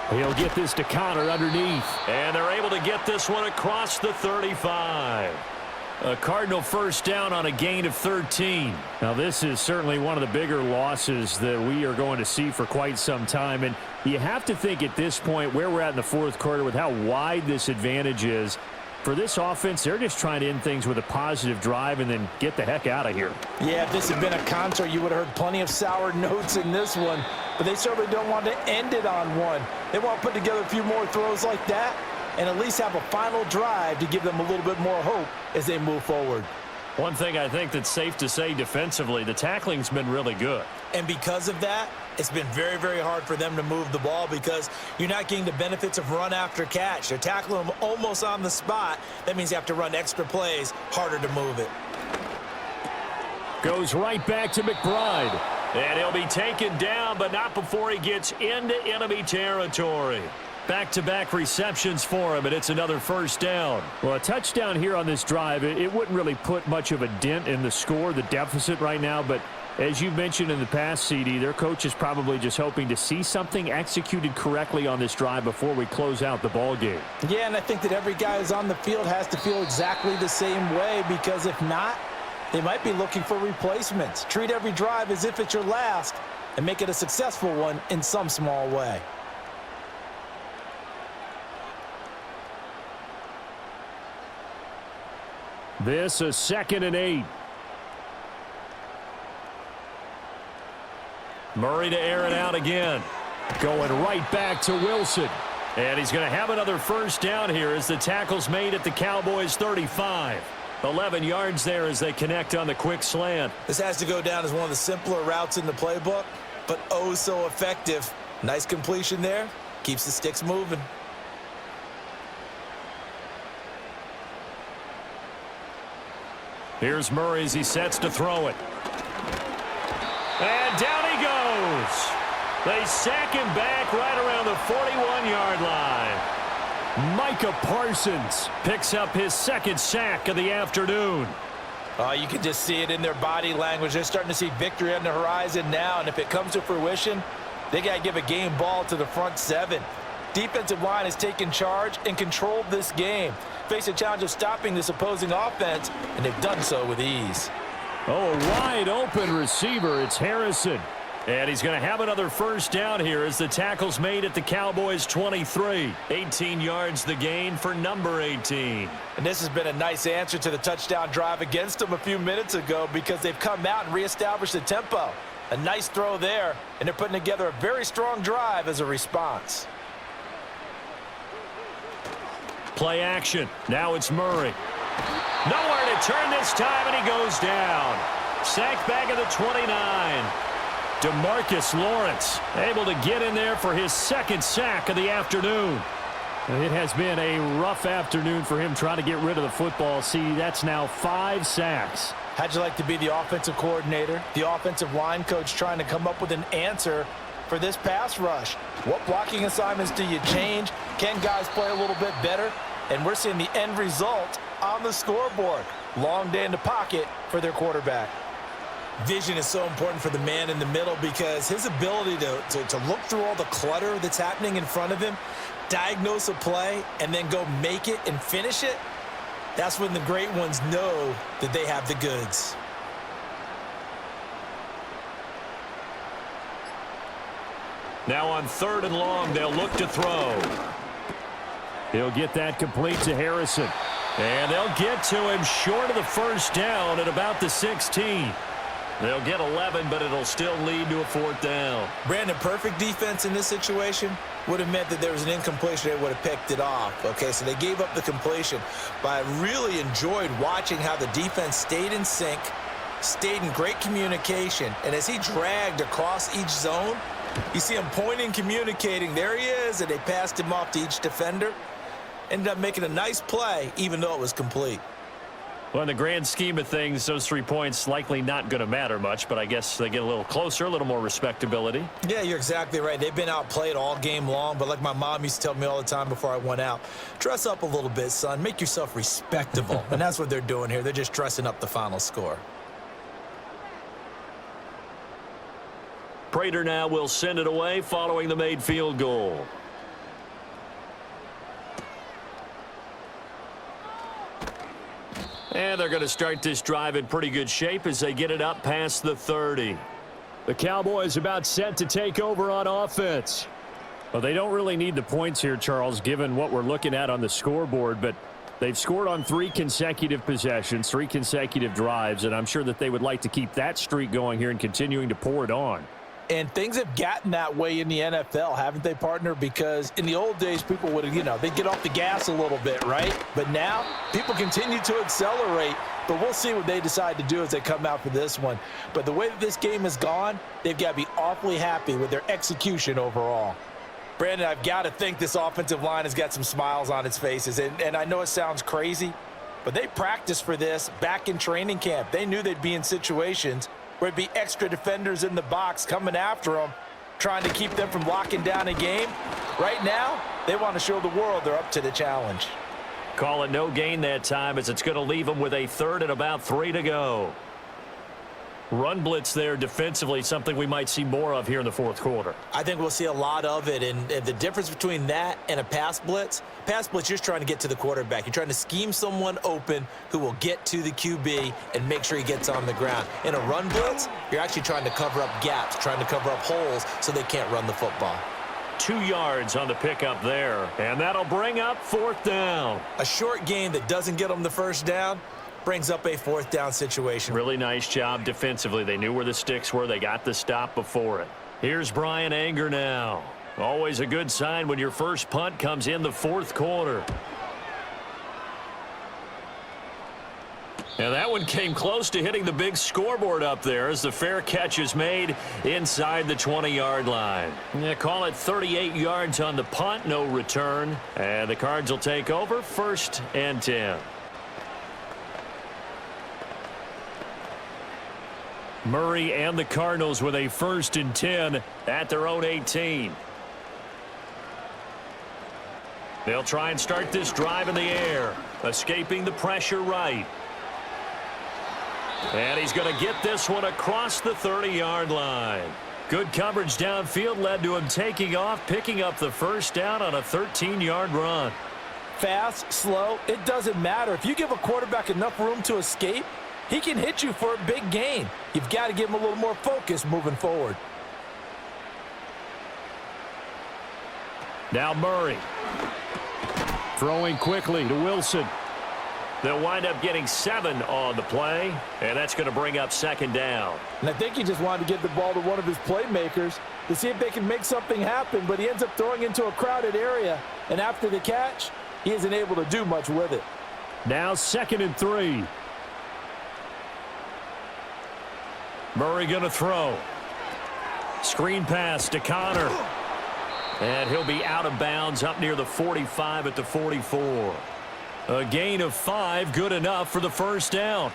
He'll get this to Connor underneath. And they're able to get this one across the 35. A Cardinal first down on a gain of 13. Now, this is certainly one of the bigger losses that we are going to see for quite some time. And you have to think at this point where we're at in the fourth quarter with how wide this advantage is. For this offense, they're just trying to end things with a positive drive and then get the heck out of here. Yeah, if this had been a concert, you would have heard plenty of sour notes in this one. But they certainly don't want to end it on one. They want to put together a few more throws like that and at least have a final drive to give them a little bit more hope as they move forward. One thing I think that's safe to say defensively, the tackling's been really good. And because of that, it's been very, very hard for them to move the ball because you're not getting the benefits of run after catch. They're tackling them almost on the spot. That means you have to run extra plays, harder to move it. Goes right back to McBride. And he'll be taken down, but not before he gets into enemy territory. Back-to-back receptions for him, and it's another first down. Well, a touchdown here on this drive, it wouldn't really put much of a dent in the score, the deficit right now, but as you mentioned in the past, CD, their coach is probably just hoping to see something executed correctly on this drive before we close out the ball game. Yeah, and I think that every guy who's on the field has to feel exactly the same way, because if not, they might be looking for replacements. Treat every drive as if it's your last and make it a successful one in some small way. This is 2nd and 8. Murray to air it out again. Going right back to Wilson. And he's going to have another first down here as the tackle's made at the Cowboys 35. 11 yards there as they connect on the quick slant. This has to go down as one of the simpler routes in the playbook, but oh so effective. Nice completion there. Keeps the sticks moving. Here's Murray as he sets to throw it. And down he goes. They sack him back right around the 41-yard line. Micah Parsons picks up his second sack of the afternoon. You can just see it in their body language. They're starting to see victory on the horizon now, and if it comes to fruition, they got to give a game ball to the front seven. Defensive line has taken charge and controlled this game. Face a challenge of stopping this opposing offense, and they've done so with ease. Oh, wide open receiver. It's Harrison. And he's going to have another first down here as the tackle's made at the Cowboys 23. 18 yards the gain for number 18. And this has been a nice answer to the touchdown drive against them a few minutes ago because they've come out and reestablished the tempo. A nice throw there, and they're putting together a very strong drive as a response. Play action. Now it's Murray. Nowhere to turn this time, and he goes down. Sacked back at the 29. DeMarcus Lawrence able to get in there for his second sack of the afternoon. It has been a rough afternoon for him trying to get rid of the football. See, that's now 5 sacks. How'd you like to be the offensive coordinator, the offensive line coach trying to come up with an answer for this pass rush? What blocking assignments do you change? Can guys play a little bit better? And we're seeing the end result on the scoreboard. Long day in the pocket for their quarterback. Vision is so important for the man in the middle because his ability to look through all the clutter that's happening in front of him, diagnose a play, and then go make it and finish it, that's when the great ones know that they have the goods. Now on 3rd and long, they'll look to throw. He'll get that complete to Harrison. And they'll get to him short of the first down at about the 16. They'll get 11, but it'll still lead to a 4th down. Brandon, perfect defense in this situation would have meant that there was an incompletion. They would have picked it off. Okay, so they gave up the completion. But I really enjoyed watching how the defense stayed in sync, stayed in great communication. And as he dragged across each zone, you see him pointing, communicating. There he is, and they passed him off to each defender. Ended up making a nice play, even though it was complete. Well, in the grand scheme of things, those 3 points likely not going to matter much, but I guess they get a little closer, a little more respectability. Yeah, you're exactly right. They've been outplayed all game long, but like my mom used to tell me all the time before I went out, dress up a little bit, son. Make yourself respectable. And that's what they're doing here. They're just dressing up the final score. Prater now will send it away following the made field goal. And they're going to start this drive in pretty good shape as they get it up past the 30. The Cowboys about set to take over on offense. Well, they don't really need the points here, Charles, given what we're looking at on the scoreboard, but they've scored on 3 consecutive possessions, 3 consecutive drives, and I'm sure that they would like to keep that streak going here and continuing to pour it on. And things have gotten that way in the NFL, haven't they, partner? Because in the old days, people would have, they'd get off the gas a little bit, right? But now, people continue to accelerate. But we'll see what they decide to do as they come out for this one. But the way that this game has gone, they've got to be awfully happy with their execution overall. Brandon, I've got to think this offensive line has got some smiles on its faces. And I know it sounds crazy, but they practiced for this back in training camp. They knew they'd be in situations where there'd be extra defenders in the box coming after them, trying to keep them from locking down a game. Right now, they want to show the world they're up to the challenge. Call it no gain that time as it's going to leave them with a 3rd and about 3 to go. Run blitz there defensively, something we might see more of here in the 4th quarter. I think we'll see a lot of it, and the difference between that and a pass blitz, you're just trying to get to the quarterback. You're trying to scheme someone open who will get to the QB and make sure he gets on the ground. In a run blitz, you're actually trying to cover up gaps, trying to cover up holes so they can't run the football. 2 yards on the pickup there, and that'll bring up 4th down. A short game that doesn't get them the first down brings up a 4th down situation. Really nice job defensively. They knew where the sticks were. They got the stop before it. Here's Brian Anger now. Always a good sign when your first punt comes in the 4th quarter. And that one came close to hitting the big scoreboard up there as the fair catch is made inside the 20-yard line. Yeah, call it 38 yards on the punt, no return. And the Cards will take over 1st and 10. Murray and the Cardinals with a 1st and 10 at their own 18. They'll try and start this drive in the air, escaping the pressure right. And he's going to get this one across the 30-yard line. Good coverage downfield led to him taking off, picking up the 1st down on a 13-yard run. Fast, slow, it doesn't matter. If you give a quarterback enough room to escape, he can hit you for a big gain. You've got to give him a little more focus moving forward. Now Murray. Throwing quickly to Wilson. They'll wind up getting 7 on the play, and that's going to bring up 2nd down. And I think he just wanted to get the ball to one of his playmakers to see if they can make something happen, but he ends up throwing into a crowded area, and after the catch, he isn't able to do much with it. Now 2nd and 3. Murray going to throw. Screen pass to Connor. And he'll be out of bounds up near the 45 at the 44. A gain of 5, good enough for the 1st down.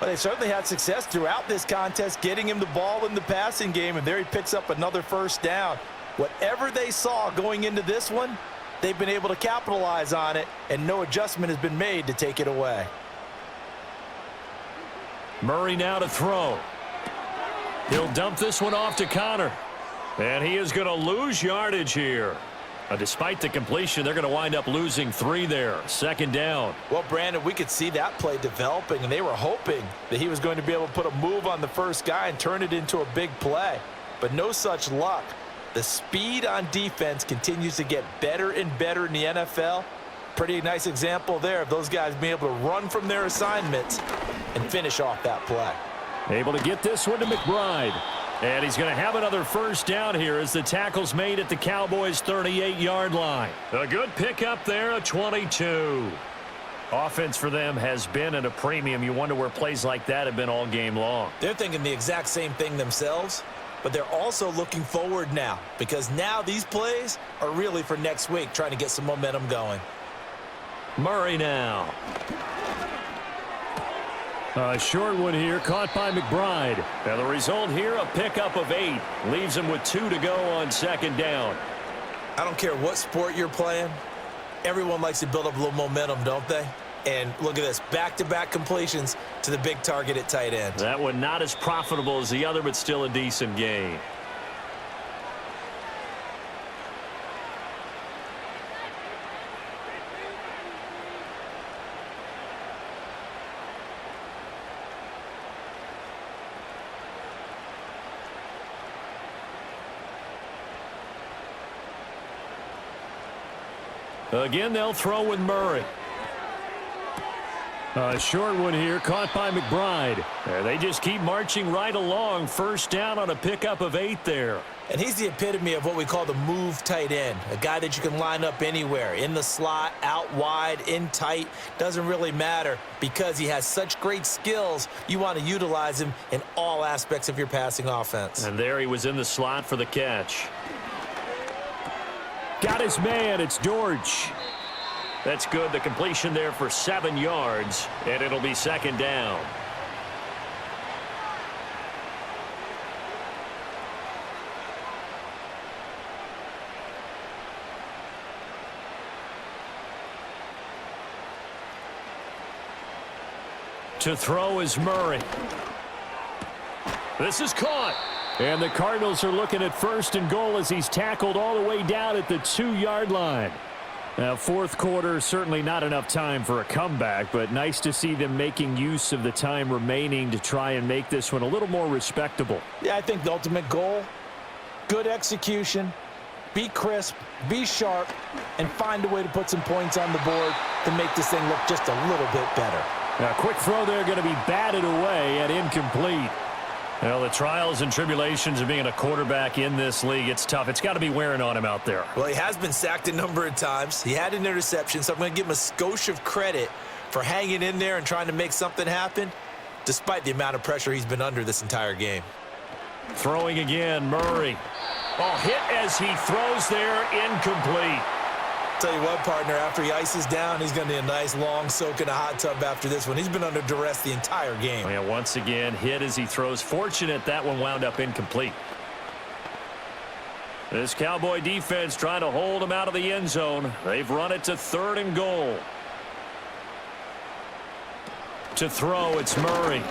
Well, they certainly had success throughout this contest, getting him the ball in the passing game, and there he picks up another 1st down. Whatever they saw going into this one, they've been able to capitalize on it, and no adjustment has been made to take it away. Murray now to throw. He'll dump this one off to Connor. And he is going to lose yardage here. Despite the completion, they're going to wind up losing 3 there. 2nd down. Well, Brandon, we could see that play developing, and they were hoping that he was going to be able to put a move on the first guy and turn it into a big play. But no such luck. The speed on defense continues to get better and better in the NFL. Pretty nice example there of those guys being able to run from their assignments and finish off that play. Able to get this one to McBride. And he's going to have another first down here as the tackle's made at the Cowboys' 38-yard line. A good pickup there, a 22. Offense for them has been at a premium. You wonder where plays like that have been all game long. They're thinking the exact same thing themselves, but they're also looking forward now because now these plays are really for next week, trying to get some momentum going. Murray now. A short one here, caught by McBride. Now the result here, a pickup of 8. Leaves him with 2 to go on second down. I don't care what sport you're playing. Everyone likes to build up a little momentum, don't they? And look at this, back-to-back completions to the big target at tight end. That one not as profitable as the other, but still a decent gain. Again, they'll throw with Murray. A short one here, caught by McBride. They just keep marching right along. First down on a pickup of 8 there. And he's the epitome of what we call the move tight end, a guy that you can line up anywhere, in the slot, out wide, in tight. Doesn't really matter because he has such great skills. You want to utilize him in all aspects of your passing offense. And there he was in the slot for the catch. Got his man. It's George. That's good. The completion there for 7 yards, and it'll be second down. To throw is Murray. This is caught. And the Cardinals are looking at first and goal as he's tackled all the way down at the 2-yard line. Now, fourth quarter, certainly not enough time for a comeback, but nice to see them making use of the time remaining to try and make this one a little more respectable. Yeah, I think the ultimate goal, good execution, be crisp, be sharp, and find a way to put some points on the board to make this thing look just a little bit better. Now, a quick throw there going to be batted away and incomplete. Well, the trials and tribulations of being a quarterback in this league, it's tough. It's got to be wearing on him out there. Well, he has been sacked a number of times. He had an interception, so I'm going to give him a skosh of credit for hanging in there and trying to make something happen, despite the amount of pressure he's been under this entire game. Throwing again, Murray. Oh, hit as he throws there, incomplete. Tell you what, partner, after he ices down, he's going to need a nice long soak in a hot tub after this one. He's been under duress the entire game. Yeah, once again, hit as he throws. Fortunate that one wound up incomplete. This Cowboy defense trying to hold him out of the end zone. They've run it to 3rd and goal. To throw, it's Murray.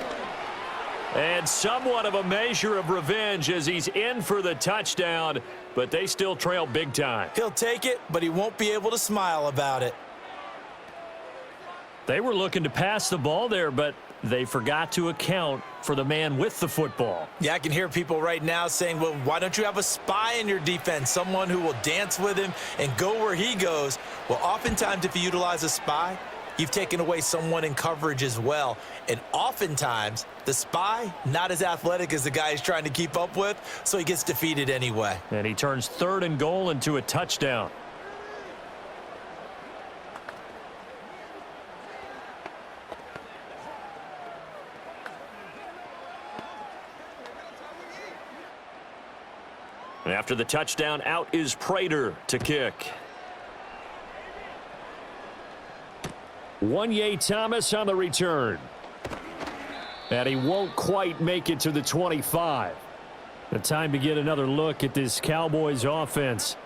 And somewhat of a measure of revenge as he's in for the touchdown, but they still trail big time. He'll take it, but he won't be able to smile about it. They were looking to pass the ball there, but they forgot to account for the man with the football. Yeah, I can hear people right now saying, well, why don't you have a spy in your defense, someone who will dance with him and go where he goes? Well, oftentimes if you utilize a spy, you've taken away someone in coverage as well. And oftentimes, the spy, not as athletic as the guy he's trying to keep up with, so he gets defeated anyway. And he turns 3rd and goal into a touchdown. And after the touchdown, out is Prater to kick. Wanye Thomas on the return. And he won't quite make it to the 25. The time to get another look at this Cowboys offense.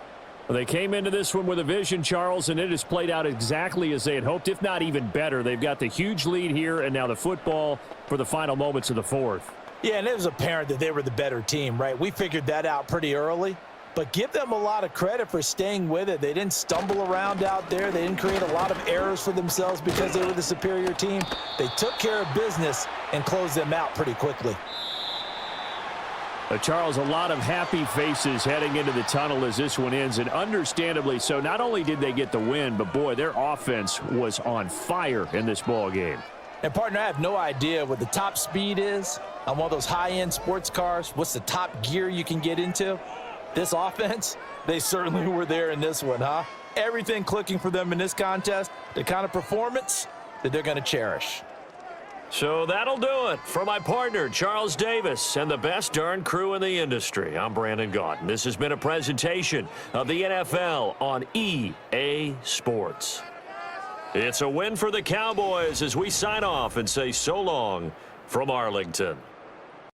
They came into this one with a vision, Charles, and it has played out exactly as they had hoped, if not even better. They've got the huge lead here, and now the football for the final moments of the fourth. Yeah, and it was apparent that they were the better team, right? We figured that out pretty early. But give them a lot of credit for staying with it. They didn't stumble around out there. They didn't create a lot of errors for themselves because they were the superior team. They took care of business and closed them out pretty quickly. Charles, a lot of happy faces heading into the tunnel as this one ends, and understandably so. Not only did they get the win, but, boy, their offense was on fire in this ball game. And, partner, I have no idea what the top speed is on one of those high-end sports cars. What's the top gear you can get into? This offense, they certainly were there in this one, huh? Everything clicking for them in this contest, the kind of performance that they're going to cherish. So that'll do it for my partner, Charles Davis, and the best darn crew in the industry. I'm Brandon Gaudin. This has been a presentation of the NFL on EA Sports. It's a win for the Cowboys as we sign off and say so long from Arlington.